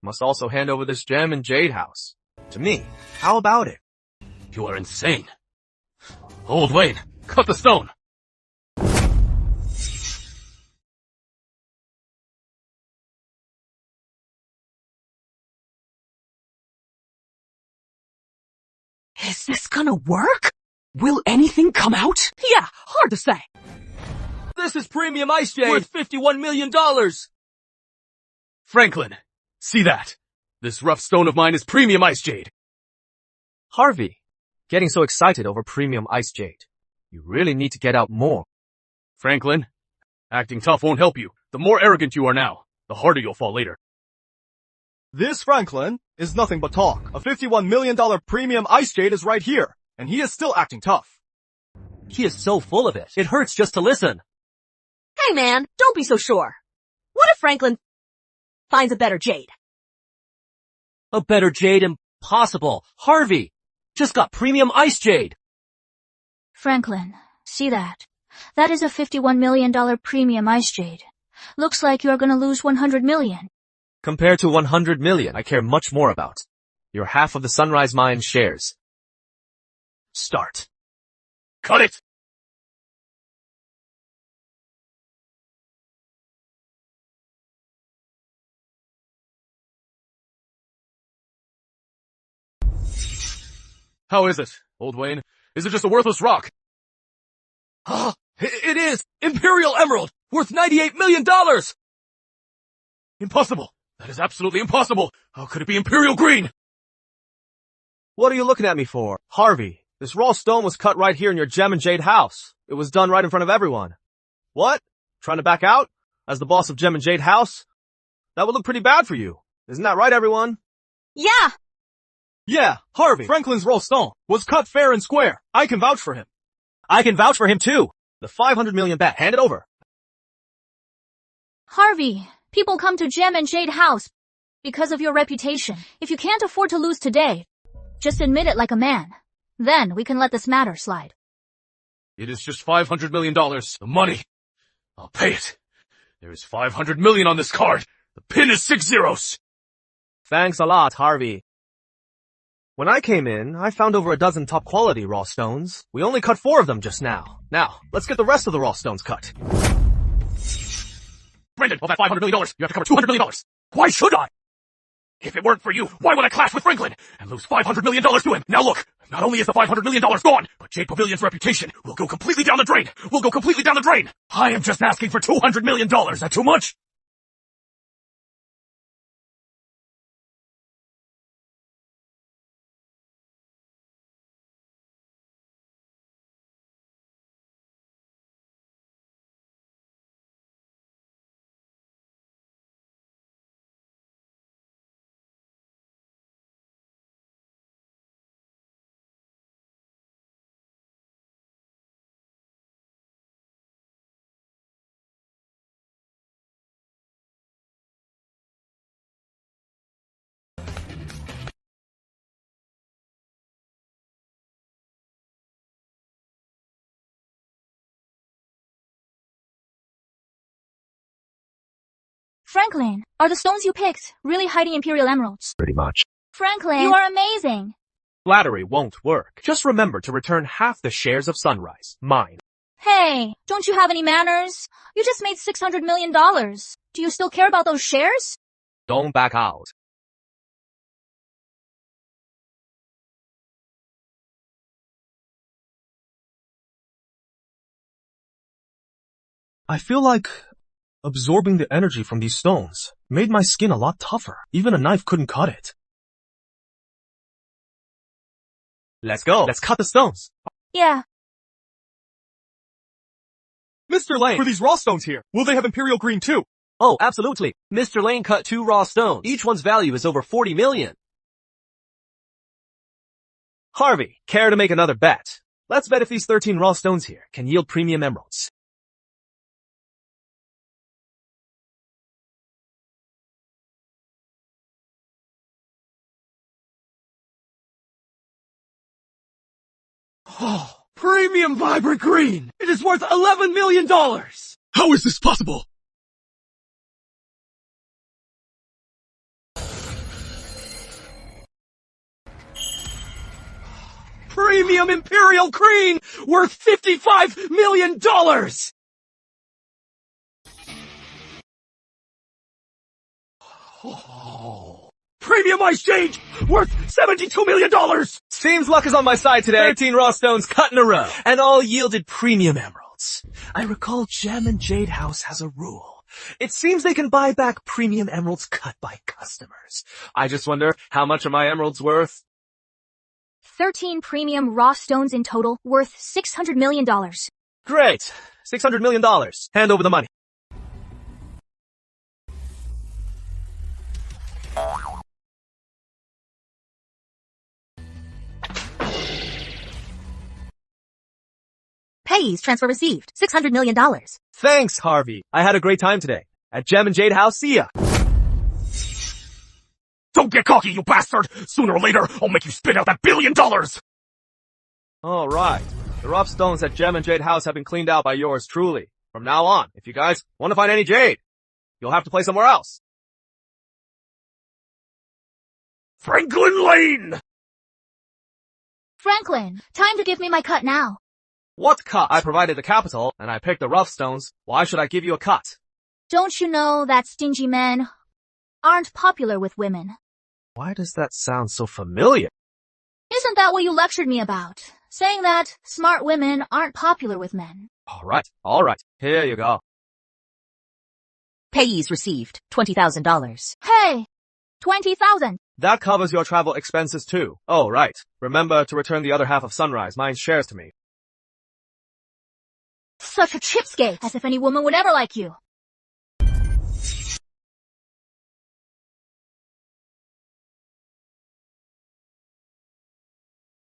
must also hand over this Gem and Jade House. To me, how about it? You are insane. Old Wayne, cut the stone. Is this gonna work? Will anything come out? Yeah, hard to say. This is premium ice jade! Worth $51 million! Franklin, see that? This rough stone of mine is premium ice jade. Harvey, getting so excited over premium ice jade. You really need to get out more. Franklin, acting tough won't help you. The more arrogant you are now, the harder you'll fall later. This Franklin is nothing but talk. A $51 million premium ice jade is right here, and he is still acting tough. He is so full of it. It hurts just to listen. Hey man, don't be so sure. What if Franklin finds a better jade? A better jade? Impossible. Harvey just got premium ice jade. Franklin, see that? That is a $51 million premium ice jade. Looks like you're gonna lose $100 million. Compared to $100 million, I care much more about. Your half of the Sunrise Mine shares. Start. Cut it! How is it, Old Wayne? Is it just a worthless rock? Ah, it is! Imperial Emerald! Worth $98 million! Impossible! That is absolutely impossible! How could it be Imperial Green? What are you looking at me for? Harvey, this raw stone was cut right here in your Gem and Jade House. It was done right in front of everyone. What? Trying to back out? As the boss of Gem and Jade House? That would look pretty bad for you. Isn't that right, everyone? Yeah! Yeah, Harvey, Franklin's raw stone was cut fair and square. I can vouch for him. I can vouch for him too. The $500 million bet. Hand it over. Harvey, people come to Gem and Jade House because of your reputation. If you can't afford to lose today, just admit it like a man. Then we can let this matter slide. It is just $500 million. The money. I'll pay it. There is 500 million on this card. The pin is 6 zeros. Thanks a lot, Harvey. When I came in, I found over a dozen top-quality raw stones. We only cut 4 of them just now. Now, let's get the rest of the raw stones cut. Brendan, of that $500 million, you have to cover $200 million. Why should I? If it weren't for you, why would I clash with Franklin and lose $500 million to him? Now look, not only is the $500 million gone, but Jade Pavilion's reputation will go completely down the drain. I am just asking for $200 million. Is that too much? Franklin, are the stones you picked really hiding Imperial emeralds? Pretty much. Franklin, you are amazing. Flattery won't work. Just remember to return half the shares of Sunrise. Mine. Hey, don't you have any manners? You just made $600 million. Do you still care about those shares? Don't back out. I feel like absorbing the energy from these stones made my skin a lot tougher. Even a knife couldn't cut it. Let's go. Let's cut the stones. Yeah. Mr. Lane, for these raw stones here, will they have Imperial Green too? Oh, absolutely. Mr. Lane cut 2 raw stones. Each one's value is over 40 million. Harvey, care to make another bet? Let's bet if these 13 raw stones here can yield premium emeralds. Oh, premium vibrant green! It is worth $11 million! How is this possible? Premium Imperial Green! Worth $55 million! Oh. Premium Ice Change! Worth $72 million! Seems luck is on my side today. 13 raw stones cut in a row, and all yielded premium emeralds. I recall Gem and Jade House has a rule. It seems they can buy back premium emeralds cut by customers. I just wonder, how much are my emeralds worth? 13 premium raw stones in total, worth $600 million. Great! $600 million. Hand over the money. Payees transfer received. $600 million. Thanks, Harvey. I had a great time today. At Gem and Jade House, see ya. Don't get cocky, you bastard! Sooner or later, I'll make you spit out that $1 billion! Alright. The rough stones at Gem and Jade House have been cleaned out by yours truly. From now on, if you guys want to find any jade, you'll have to play somewhere else. Franklin Lane! Franklin, time to give me my cut now. What cut? I provided the capital, and I picked the rough stones. Why should I give you a cut? Don't you know that stingy men aren't popular with women? Why does that sound so familiar? Isn't that what you lectured me about? Saying that smart women aren't popular with men. Alright. Here you go. Payees received. $20,000. Hey! 20,000. That covers your travel expenses too. Oh, right. Remember to return the other half of Sunrise Mine's shares to me. Such a cheapskate, as if any woman would ever like you.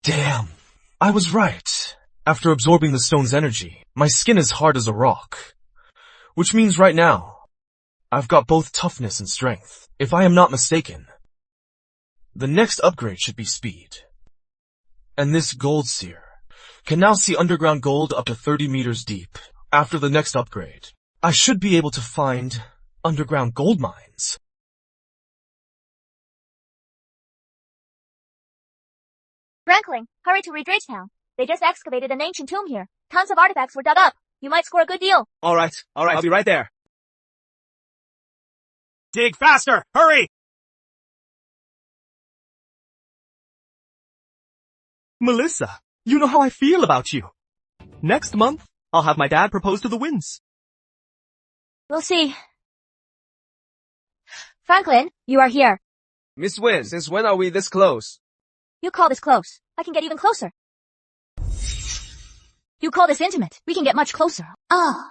Damn. I was right. After absorbing the stone's energy, my skin is hard as a rock. Which means right now, I've got both toughness and strength. If I am not mistaken, the next upgrade should be speed. And this gold seer Can now see underground gold up to 30 meters deep. After the next upgrade, I should be able to find underground gold mines. Franklin, hurry to Ridge Town. They just excavated an ancient tomb here. Tons of artifacts were dug up. You might score a good deal. Alright, I'll be right there. Dig faster! Hurry! Melissa, you know how I feel about you. Next month, I'll have my dad propose to the Winds. We'll see. Franklin, you are here. Miss Wynn, since when are we this close? You call this close. I can get even closer. You call this intimate. We can get much closer.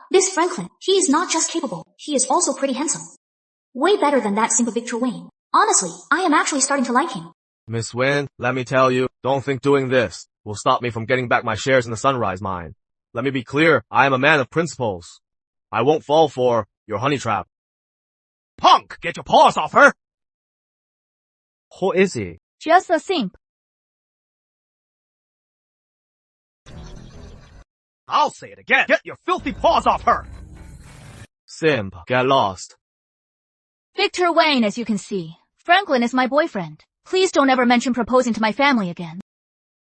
This Franklin, he is not just capable, he is also pretty handsome. Way better than that simple Victor Wayne. Honestly, I am actually starting to like him. Miss Wynn, let me tell you, don't think doing this will stop me from getting back my shares in the Sunrise Mine. Let me be clear, I am a man of principles. I won't fall for your honey trap. Punk! Get your paws off her! Who is he? Just a simp. I'll say it again. Get your filthy paws off her! Simp, get lost. Victor Wayne, as you can see. Franklin is my boyfriend. Please don't ever mention proposing to my family again.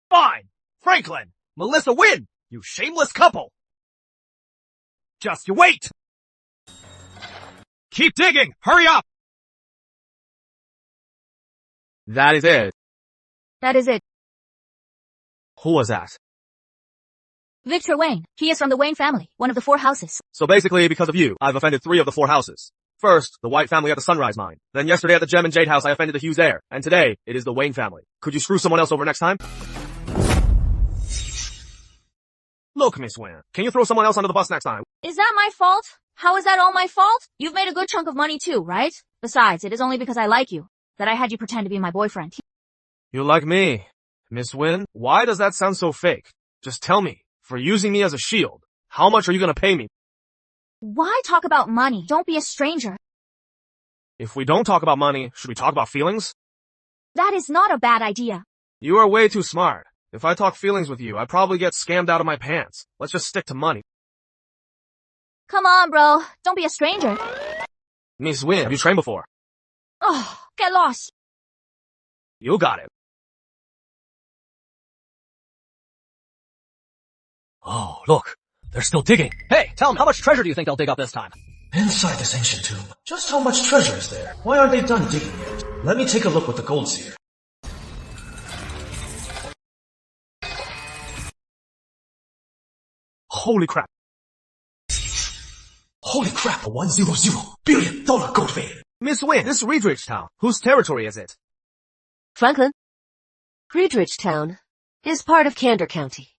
Fine! Franklin! Melissa Wynn! You shameless couple! Just you wait! Keep digging! Hurry up! That is it. That is it. Who was that? Victor Wayne. He is from the Wayne family, one of the 4 houses. So basically, because of you, I've offended 3 of the 4 houses. First, the White family at the Sunrise Mine. Then yesterday at the Gem and Jade house, I offended the Hughes heir. And today, it is the Wayne family. Could you screw someone else over next time? Look, Miss Wynn, can you throw someone else under the bus next time? Is that my fault? How is that all my fault? You've made a good chunk of money too, right? Besides, it is only because I like you that I had you pretend to be my boyfriend. You like me. Miss Wynn, why does that sound so fake? Just tell me, for using me as a shield, how much are you gonna pay me? Why talk about money? Don't be a stranger. If we don't talk about money, should we talk about feelings? That is not a bad idea. You are way too smart. If I talk feelings with you, I'd probably get scammed out of my pants. Let's just stick to money. Come on, bro. Don't be a stranger. Miss Wynn, have you trained before? Oh, get lost. You got it. Oh, look. They're still digging. Hey, tell me, how much treasure do you think they'll dig up this time? Inside this ancient tomb, just how much treasure is there? Why aren't they done digging yet? Let me take a look with the gold seer. Holy crap. Holy crap, a $100 billion gold vein. Miss Wynn, this is Ridge Town. Whose territory is it? Franklin, Ridge Town is part of Candor County.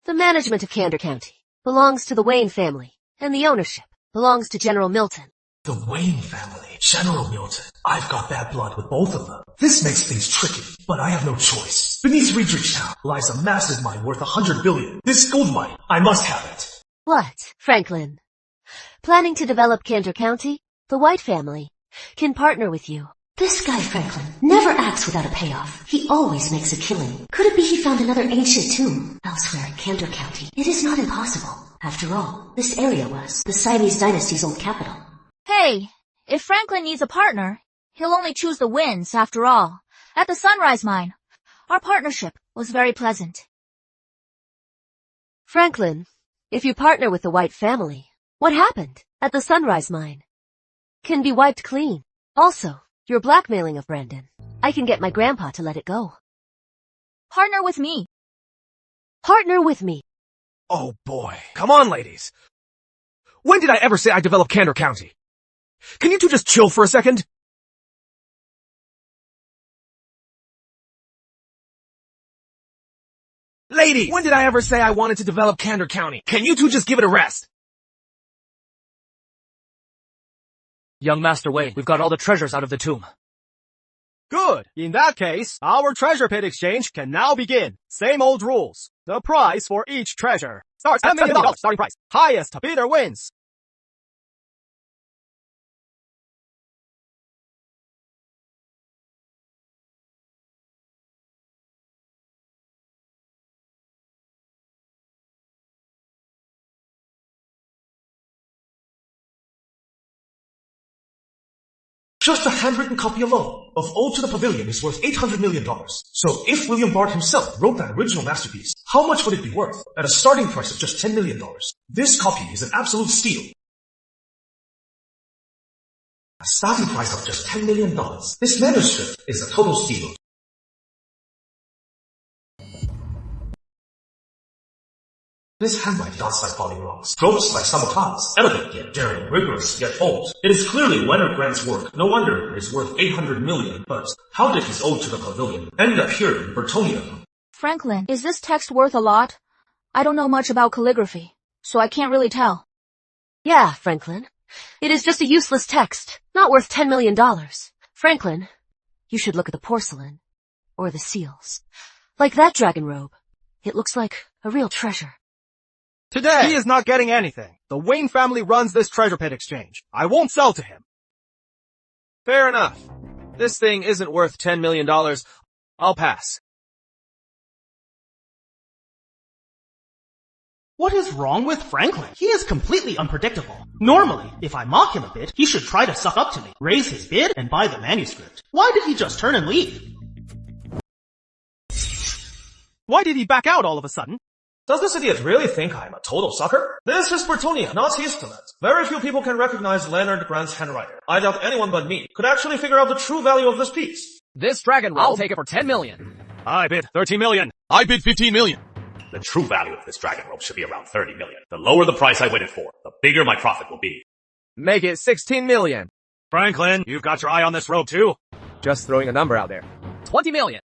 The management of Candor County belongs to the Wayne family, and the ownership belongs to General Milton. The Wayne family, General Milton. I've got bad blood with both of them. This makes things tricky, but I have no choice. Beneath Ridge Town lies a massive mine worth $100 billion. This gold mine, I must have it. What, Franklin? Planning to develop Candor County? The White family can partner with you. This guy Franklin never acts without a payoff. He always makes a killing. Could it be he found another ancient tomb elsewhere in Candor County? It is not impossible. After all, this area was the Siamese dynasty's old capital. Hey, if Franklin needs a partner, he'll only choose the Winds after all. At the Sunrise Mine, our partnership was very pleasant. Franklin, if you partner with the White family, what happened at the Sunrise Mine can be wiped clean. Also, your blackmailing of Brandon. I can get my grandpa to let it go. Partner with me. Partner with me. Oh boy. Come on, ladies. When did I ever say I developed Candor County? Can you two just chill for a second? Lady, when did I ever say I wanted to develop Candor County? Can you two just give it a rest? Young Master Wayne, we've got all the treasures out of the tomb. Good. In that case, our treasure pit exchange can now begin. Same old rules. The price for each treasure starts at $10 million starting price. Highest bidder wins. Just a handwritten copy alone of Ode to the Pavilion is worth $800 million. So if William Bard himself wrote that original masterpiece, how much would it be worth at a starting price of just $10 million? This copy is an absolute steal. A starting price of just $10 million. This manuscript is a total steal. This handwriting does like falling wrongs. Strokes like sabotage. Elegant yet daring, rigorous yet bold. It is clearly Leonard Grant's work. No wonder it is worth $800 million. But how did his Ode to the Pavilion end up here in Bertonia? Franklin, is this text worth a lot? I don't know much about calligraphy, so I can't really tell. Yeah, Franklin. It is just a useless text, not worth $10 million. Franklin, you should look at the porcelain. Or the seals. Like that dragon robe. It looks like a real treasure. Today, he is not getting anything. The Wayne family runs this treasure pit exchange. I won't sell to him. Fair enough. This thing isn't worth $10 million. I'll pass. What is wrong with Franklin? He is completely unpredictable. Normally, if I mock him a bit, he should try to suck up to me, raise his bid, and buy the manuscript. Why did he just turn and leave? Why did he back out all of a sudden? Does this idiot really think I'm a total sucker? This is Bertonia, not Eastland. Very few people can recognize Leonard Grant's handwriting. I doubt anyone but me could actually figure out the true value of this piece. This dragon robe, I'll take it for $10 million. I bid $13 million. I bid $15 million. The true value of this dragon robe should be around $30 million. The lower the price I win it for, the bigger my profit will be. Make it $16 million. Franklin, you've got your eye on this robe too? Just throwing a number out there. $20 million.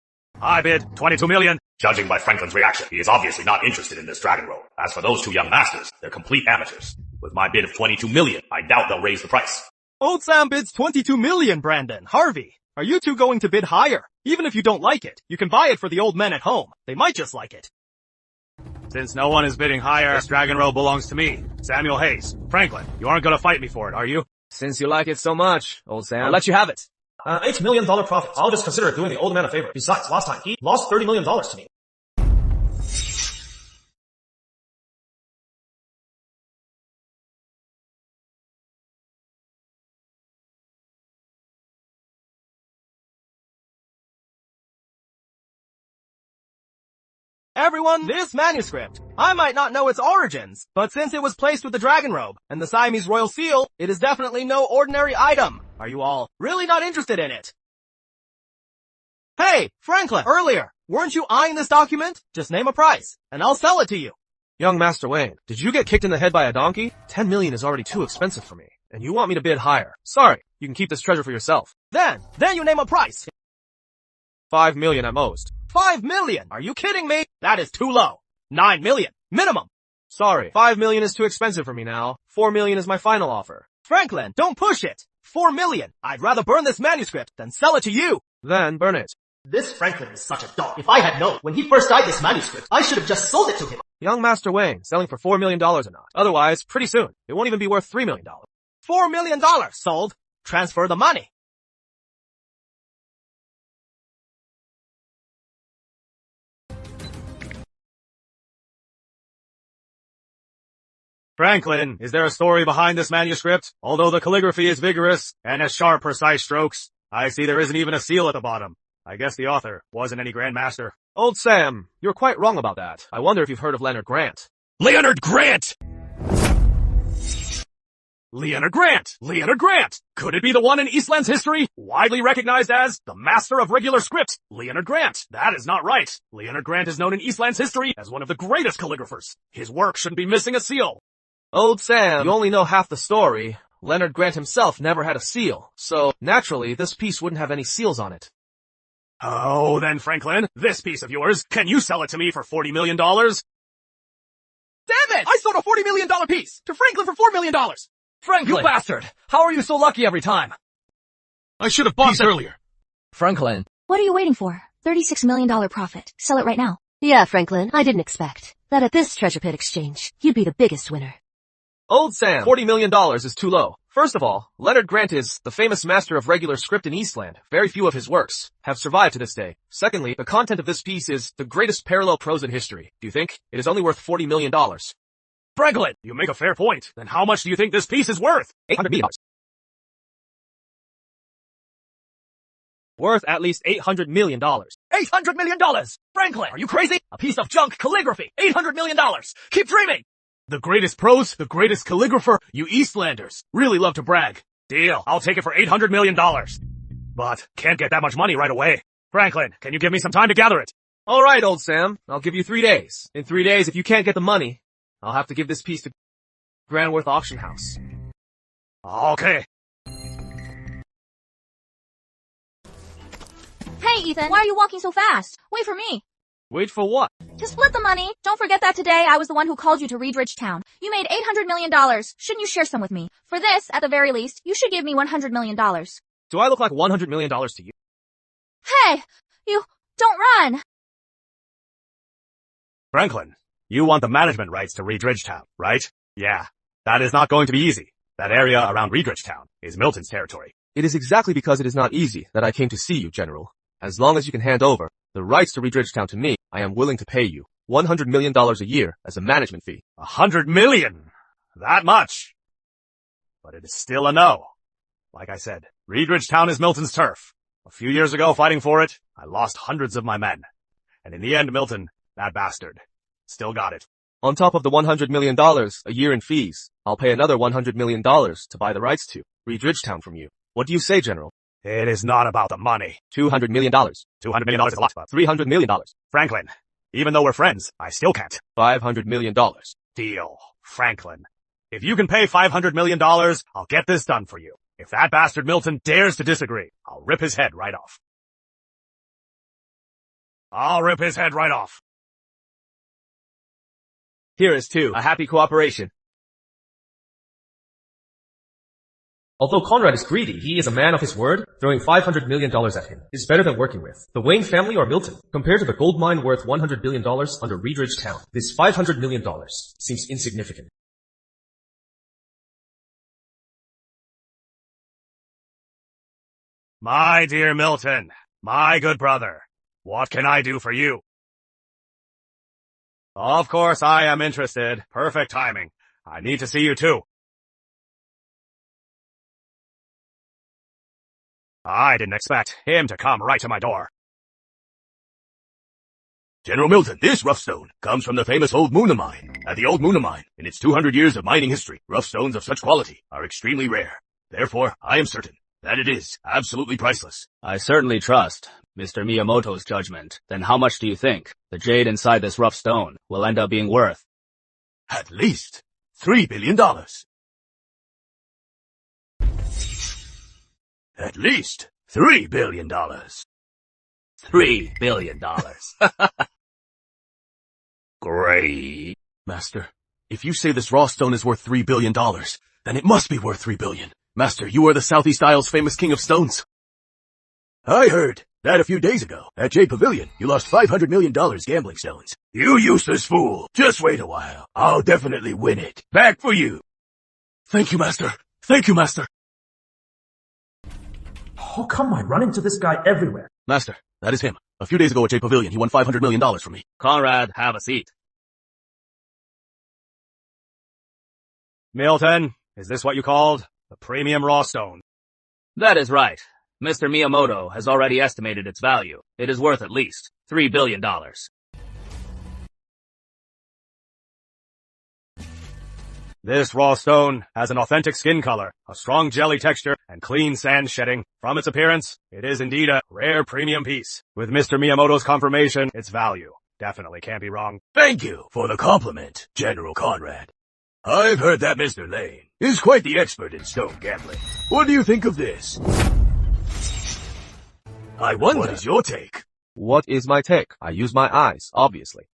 I bid $22 million. Judging by Franklin's reaction, he is obviously not interested in this dragon robe. As for those two young masters, they're complete amateurs. With my bid of $22 million, I doubt they'll raise the price. Old Sam bids $22 million, Brandon. Harvey, are you two going to bid higher? Even if you don't like it, you can buy it for the old men at home. They might just like it. Since no one is bidding higher, this dragon robe belongs to me, Samuel Hayes. Franklin, you aren't gonna fight me for it, are you? Since you like it so much, old Sam, I'll let you have it. $8 million profit. I'll just consider it doing the old man a favor. Besides, last time he lost $30 million to me. Everyone, this manuscript. I might not know its origins, but since it was placed with the dragon robe and the Siamese royal seal, it is definitely no ordinary item. Are you all really not interested in it? Hey, Franklin, earlier, weren't you eyeing this document? Just name a price, and I'll sell it to you. Young Master Wayne, did you get kicked in the head by a donkey? $10 million is already too expensive for me, and you want me to bid higher. Sorry, you can keep this treasure for yourself. Then you name a price. $5 million at most. $5 million? Are you kidding me? That is too low. $9 million. Minimum. Sorry, $5 million is too expensive for me now. $4 million is my final offer. Franklin, don't push it. $4 million. I'd rather burn this manuscript than sell it to you. Then burn it. This Franklin is such a dog. If I had known when he first died this manuscript, I should have just sold it to him. Young Master Wayne, selling for $4 million or not. Otherwise, pretty soon, it won't even be worth $3 million. $4 million sold. Transfer the money. Franklin, is there a story behind this manuscript? Although the calligraphy is vigorous and has sharp, precise strokes, I see there isn't even a seal at the bottom. I guess the author wasn't any Grand Master. Old Sam, you're quite wrong about that. I wonder if you've heard of Leonard Grant. Leonard Grant! Leonard Grant! Leonard Grant! Could it be the one in Eastland's history? Widely recognized as the master of regular script, Leonard Grant. That is not right. Leonard Grant is known in Eastland's history as one of the greatest calligraphers. His work shouldn't be missing a seal. Old Sam, you only know half the story. Leonard Grant himself never had a seal, so naturally this piece wouldn't have any seals on it. Oh, then Franklin, this piece of yours, can you sell it to me for $40 million? Damn it! I sold a $40 million piece to Franklin for $4 million! Franklin! You bastard! How are you so lucky every time? I should have bought earlier. Franklin. What are you waiting for? $36 million profit. Sell it right now. Yeah, Franklin, I didn't expect that at this treasure pit exchange, you'd be the biggest winner. Old Sam, $40 million is too low. First of all, Leonard Grant is the famous master of regular script in Eastland. Very few of his works have survived to this day. Secondly, the content of this piece is the greatest parallel prose in history. Do you think it is only worth $40 million? Franklin, you make a fair point. Then how much do you think this piece is worth? $800 million. Worth at least $800 million. $800 million! Franklin, are you crazy? A piece of junk calligraphy. $800 million! Keep dreaming! The greatest prose, the greatest calligrapher, you Eastlanders. Really love to brag. Deal, I'll take it for $800 million. But can't get that much money right away. Franklin, can you give me some time to gather it? Alright, old Sam. I'll give you 3 days. In 3 days, if you can't get the money, I'll have to give this piece to Grandworth Auction House. Okay. Hey, Ethan, why are you walking so fast? Wait for me. Wait for what? To split the money. Don't forget that today I was the one who called you to Reedridge Town. You made $800 million. Shouldn't you share some with me? For this, at the very least, you should give me $100 million. Do I look like $100 million to you? Hey! You don't run! Franklin, you want the management rights to Reedridge Town, right? Yeah. That is not going to be easy. That area around Reedridge Town is Milton's territory. It is exactly because it is not easy that I came to see you, General. As long as you can hand over the rights to Reedridge Town to me, I am willing to pay you $100 million a year as a management fee. $100 million? That much? But it is still a no. Like I said, Reedridge Town is Milton's turf. A few years ago, fighting for it, I lost hundreds of my men. And in the end, Milton, that bastard, still got it. On top of the $100 million a year in fees, I'll pay another $100 million to buy the rights to Reedridge Town from you. What do you say, General? It is not about the money. $200 million. $200 million is a lot, but $300 million. Franklin, even though we're friends, I still can't. $500 million. Deal. Franklin. If you can pay $500 million, I'll get this done for you. If that bastard Milton dares to disagree, I'll rip his head right off. I'll rip his head right off. Here is to a happy cooperation. Although Conrad is greedy, he is a man of his word. Throwing $500 million at him is better than working with the Wayne family or Milton. Compared to the gold mine worth $100 billion under Reedridge Town, this $500 million seems insignificant. My dear Milton, my good brother, what can I do for you? Of course I am interested. Perfect timing. I need to see you too. I didn't expect him to come right to my door. General Milton, this rough stone comes from the famous old Moona mine. At the old Moona mine, in its 200 years of mining history, rough stones of such quality are extremely rare. Therefore, I am certain that it is absolutely priceless. I certainly trust Mr. Miyamoto's judgment. Then how much do you think the jade inside this rough stone will end up being worth? At least $3 billion. At least $3 billion. $3 billion. Great. Master, if you say this raw stone is worth $3 billion, then it must be worth $3 billion. Master, you are the Southeast Isles' famous king of stones. I heard that a few days ago at Jade Pavilion, you lost $500 million gambling stones. You useless fool. Just wait a while. I'll definitely win it. Back for you. Thank you, Master. Thank you, Master. Oh, come on, run into this guy everywhere. Master, that is him. A few days ago at Jade Pavilion, he won $500 million from me. Conrad, have a seat. Milton, is this what you called? The premium raw stone. That is right. Mr. Miyamoto has already estimated its value. It is worth at least $3 billion. This raw stone has an authentic skin color, a strong jelly texture, and clean sand shedding. From its appearance, it is indeed a rare premium piece. With Mr. Miyamoto's confirmation, its value definitely can't be wrong. Thank you for the compliment, General Conrad. I've heard that Mr. Lane is quite the expert in stone gambling. What do you think of this? I wonder. What is your take? What is my take? I use my eyes, obviously.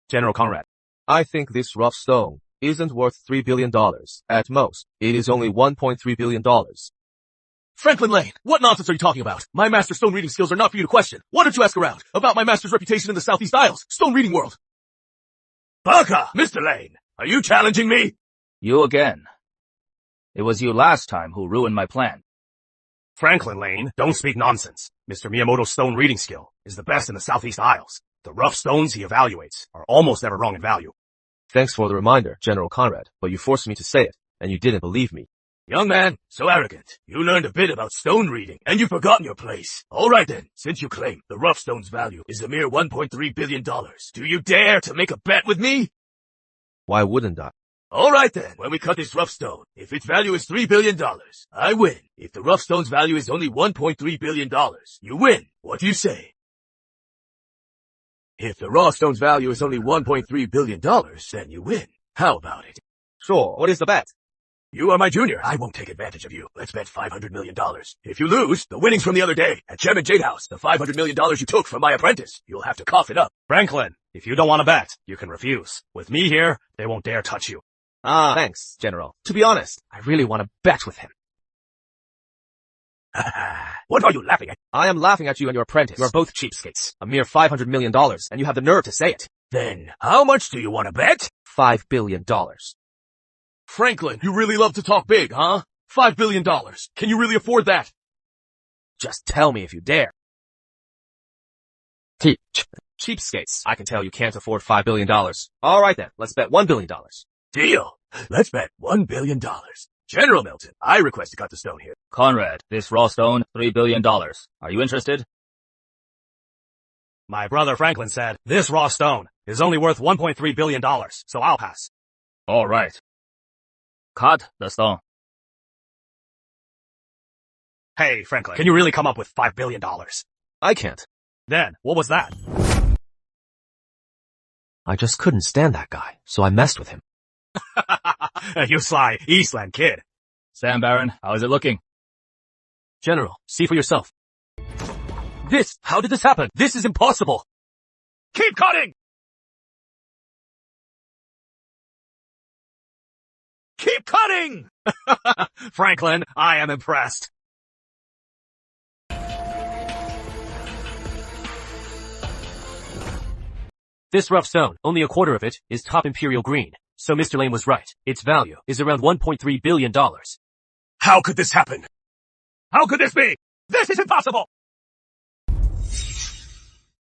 General Conrad. I think this rough stone isn't worth $3 billion. At most, it is only $1.3 billion. Franklin Lane, what nonsense are you talking about? My master stone reading skills are not for you to question. Why don't you ask around about my master's reputation in the Southeast Isles, stone reading world? Baka! Mr. Lane, are you challenging me? You again. It was you last time who ruined my plan. Franklin Lane, don't speak nonsense. Mr. Miyamoto's stone reading skill is the best in the Southeast Isles. The rough stones he evaluates are almost never wrong in value. Thanks for the reminder, General Conrad, but you forced me to say it. and you didn't believe me. Young man, so arrogant. You learned a bit about stone reading, and you've forgotten your place. Alright then, since you claim the rough stone's value is a mere $1.3 billion, do you dare to make a bet with me? Why wouldn't I? Alright then, when we cut this rough stone, if its value is $3 billion, I win. If the rough stone's value is only $1.3 billion, you win. What do you say? If the raw stone's value is only $1.3 billion, then you win. How about it? Sure, what is the bet? You are my junior. I won't take advantage of you. Let's bet $500 million. If you lose, the winnings from the other day at Chairman Jade House, the $500 million you took from my apprentice, you'll have to cough it up. Franklin, if you don't want to bet, you can refuse. With me here, they won't dare touch you. Thanks, General. To be honest, I really want to bet with him. What are you laughing at? I am laughing at you and your apprentice. You are both cheapskates. A mere $500 million, and you have the nerve to say it. Then, how much do you want to bet? $5 billion. Franklin, you really love to talk big, huh? $5 billion. Can you really afford that? Just tell me if you dare. Cheapskates. I can tell you can't afford $5 billion. Alright then, let's bet $1 billion. Deal. Let's bet $1 billion. General Milton, I request to cut the stone here. Conrad, this raw stone, $3 billion. Are you interested? My brother Franklin said, this raw stone is only worth $1.3 billion, so I'll pass. Alright. Cut the stone. Hey, Franklin, can you really come up with $5 billion? I can't. Then, what was that? I just couldn't stand that guy, so I messed with him. You sly Eastland kid. Sam Baron, how is it looking? General, see for yourself. How did this happen? This is impossible. Keep cutting! Keep cutting! Franklin, I am impressed. This rough stone, only a quarter of it, is top imperial green. So Mr. Lane was right. Its value is around $1.3 billion. How could this happen? How could this be? This is impossible!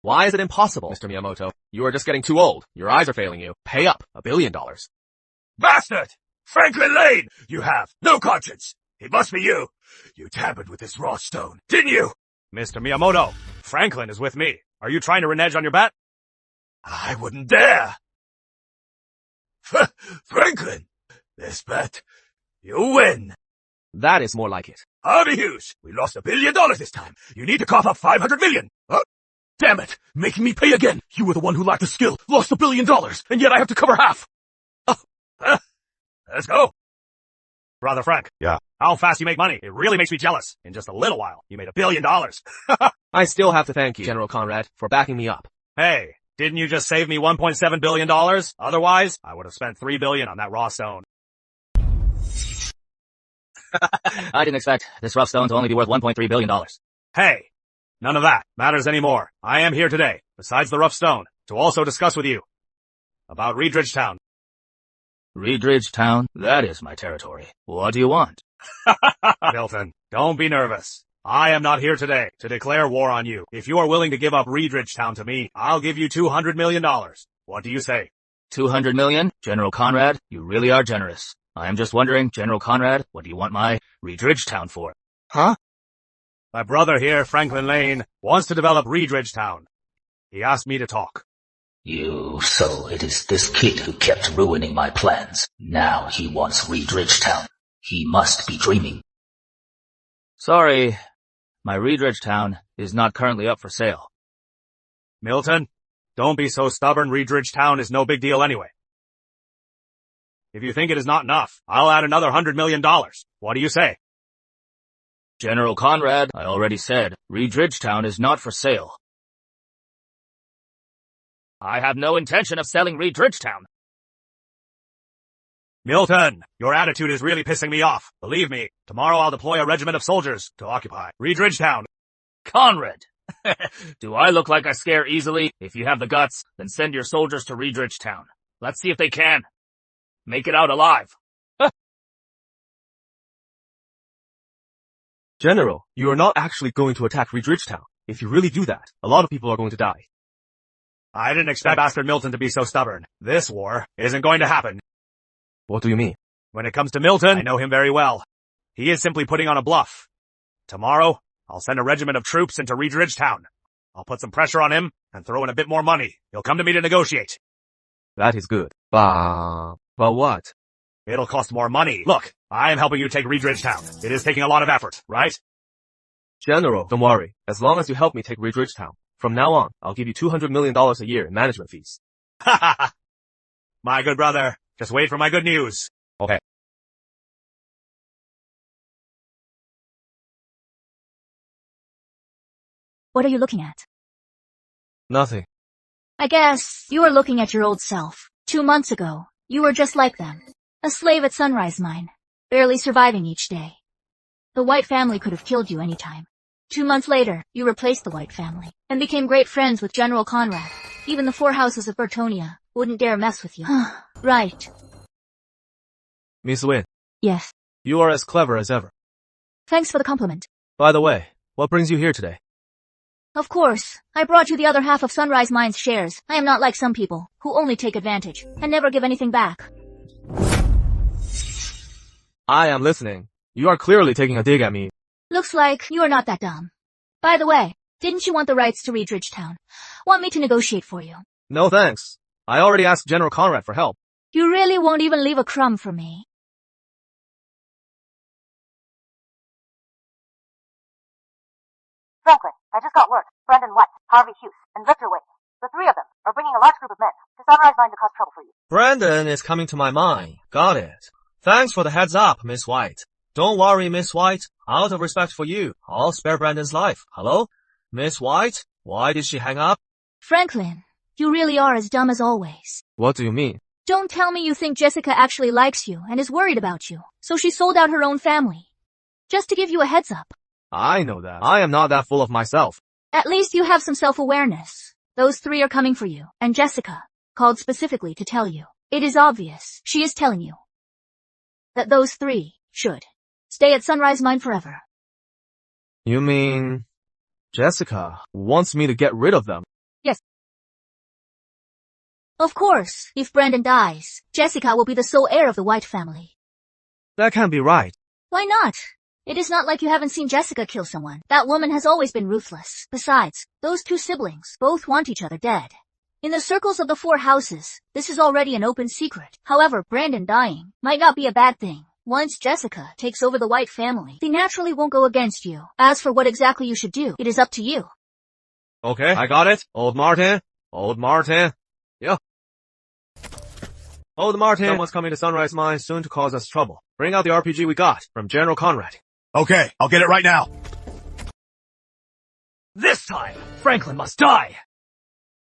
Why is it impossible, Mr. Miyamoto? You are just getting too old. Your eyes are failing you. Pay up. $1 billion. Bastard! Franklin Lane! You have no conscience! It must be you! You tampered with this raw stone, didn't you? Mr. Miyamoto, Franklin is with me. Are you trying to renege on your bet? I wouldn't dare! Franklin! This bet, you win! That is more like it. Harvey Hughes, we lost $1 billion this time. You need to cough up $500 million. Damn it, making me pay again. You were the one who lacked the skill, lost $1 billion, and yet I have to cover half. Let's go. Brother Frank. Yeah. How fast you make money. It really makes me jealous. In just a little while, you made $1 billion. I still have to thank you, General Conrad, for backing me up. Hey, didn't you just save me $1.7 billion? Otherwise, I would have spent $3 billion on that raw stone. I didn't expect this rough stone to only be worth $1.3 billion. Hey, none of that matters anymore. I am here today, besides the rough stone, to also discuss with you about Reedridge Town. Reedridge Town? That is my territory. What do you want? Milton, don't be nervous. I am not here today to declare war on you. If you are willing to give up Reedridge Town to me, I'll give you $200 million. What do you say? 200 million? General Conrad, you really are generous. I am just wondering, General Conrad, what do you want my Reedridge Town for? Huh? My brother here, Franklin Lane, wants to develop Reedridge Town. He asked me to talk. So it is this kid who kept ruining my plans. Now he wants Reedridge Town. He must be dreaming. Sorry, my Reedridge Town is not currently up for sale. Milton, don't be so stubborn. Reedridge Town is no big deal anyway. If you think it is not enough, I'll add another $100 million. What do you say? General Conrad, I already said, Reedridge Town is not for sale. I have no intention of selling Reedridge Town. Milton, your attitude is really pissing me off. Believe me, tomorrow I'll deploy a regiment of soldiers to occupy Reedridge Town. Conrad, do I look like I scare easily? If you have the guts, then send your soldiers to Reedridge Town. Let's see if they can. Make it out alive. General, you are not actually going to attack Reedridge Town. If you really do that, a lot of people are going to die. I didn't expect Bastard Milton to be so stubborn. This war isn't going to happen. What do you mean? When it comes to Milton, I know him very well. He is simply putting on a bluff. Tomorrow, I'll send a regiment of troops into Reedridge Town. I'll put some pressure on him and throw in a bit more money. He'll come to me to negotiate. That is good. But what? It'll cost more money. Look, I am helping you take Reedridge Town. It is taking a lot of effort, right? General, don't worry. As long as you help me take Reedridge Town, from now on, I'll give you $200 million a year in management fees. Ha ha ha! My good brother, just wait for my good news. Okay. What are you looking at? Nothing. I guess you are looking at your old self. 2 months ago, you were just like them. A slave at Sunrise Mine, barely surviving each day. The White family could have killed you anytime. 2 months later, you replaced the White family and became great friends with General Conrad. Even the 4 houses of Bertonia wouldn't dare mess with you. Right. Miss Wynn, Yes. you are as clever as ever. Thanks for the compliment. By the way, what brings you here today? Of course, I brought you the other half of Sunrise Mine's shares. I am not like some people, who only take advantage and never give anything back. I am listening. You are clearly taking a dig at me. Looks like you are not that dumb. By the way, didn't you want the rights to Reedridge Town? Want me to negotiate for you? No thanks. I already asked General Conrad for help. You really won't even leave a crumb for me. Franklin, I just got word. Brandon White, Harvey Hughes, and Victor Wade. The 3 of them are bringing a large group of men to Sunrise Mine to cause trouble for you. Brandon is coming to my mind. Got it. Thanks for the heads up, Miss White. Don't worry, Miss White. Out of respect for you, I'll spare Brandon's life. Hello? Miss White? Why did she hang up? Franklin, you really are as dumb as always. What do you mean? Don't tell me you think Jessica actually likes you and is worried about you, so she sold out her own family. Just to give you a heads up. I know that. I am not that full of myself. At least you have some self-awareness. Those 3 are coming for you, and Jessica called specifically to tell you. It is obvious, she is telling you, that those 3 should stay at Sunrise Mine forever. You mean Jessica wants me to get rid of them? Yes. Of course, if Brandon dies, Jessica will be the sole heir of the White family. That can't be right. Why not? It is not like you haven't seen Jessica kill someone. That woman has always been ruthless. Besides, those 2 siblings both want each other dead. In the circles of the 4 houses, this is already an open secret. However, Brandon dying might not be a bad thing. Once Jessica takes over the White family, they naturally won't go against you. As for what exactly you should do, it is up to you. Okay, I got it. Old Martin. Yeah. Old Martin, someone's coming to Sunrise Mine soon to cause us trouble. Bring out the RPG we got from General Conrad. Okay, I'll get it right now. This time, Franklin must die.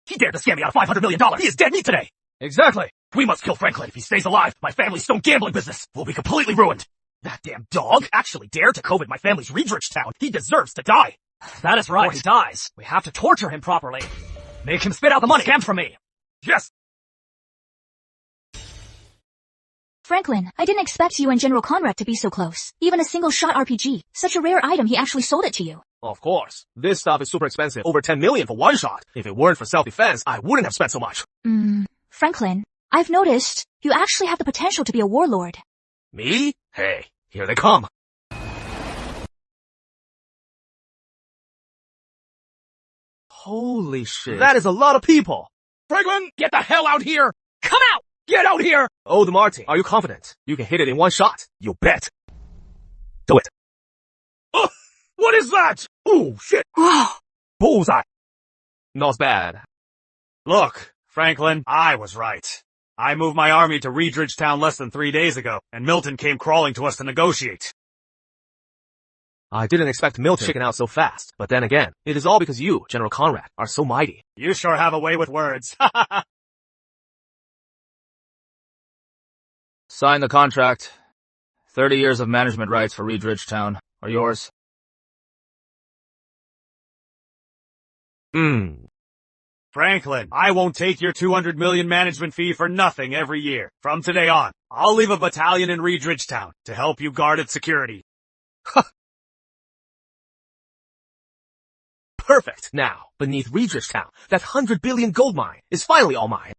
He dared to scam me out of $500 million. He is dead meat today. Exactly. We must kill Franklin. If he stays alive, my family's stone gambling business will be completely ruined. That damn dog actually dared to covet my family's Reedridge Town. He deserves to die. That is right. Before he dies, we have to torture him properly. Make him spit out the money scammed from me. Yes. Franklin, I didn't expect you and General Conrad to be so close. Even a single-shot RPG. Such a rare item, he actually sold it to you. Of course. This stuff is super expensive. Over 10 million for one shot. If it weren't for self-defense, I wouldn't have spent so much. Franklin, I've noticed you actually have the potential to be a warlord. Me? Hey, here they come. Holy shit. That is a lot of people. Franklin, get the hell out here! Come out! Get out here! Old Marty, are you confident? You can hit it in one shot. You bet. Do it. What is that? Oh, shit. Bullseye. Not bad. Look, Franklin, I was right. I moved my army to Reedridge Town less than 3 days ago, and Milton came crawling to us to negotiate. I didn't expect Milton to chicken out so fast. But then again, it is all because you, General Conrad, are so mighty. You sure have a way with words. Sign the contract. 30 years of management rights for Reedridge Town are yours. Franklin, I won't take your 200 million management fee for nothing every year. From today on, I'll leave a battalion in Reedridge Town to help you guard its security. Perfect. Now, beneath Reedridge Town, that 100 billion gold mine is finally all mine.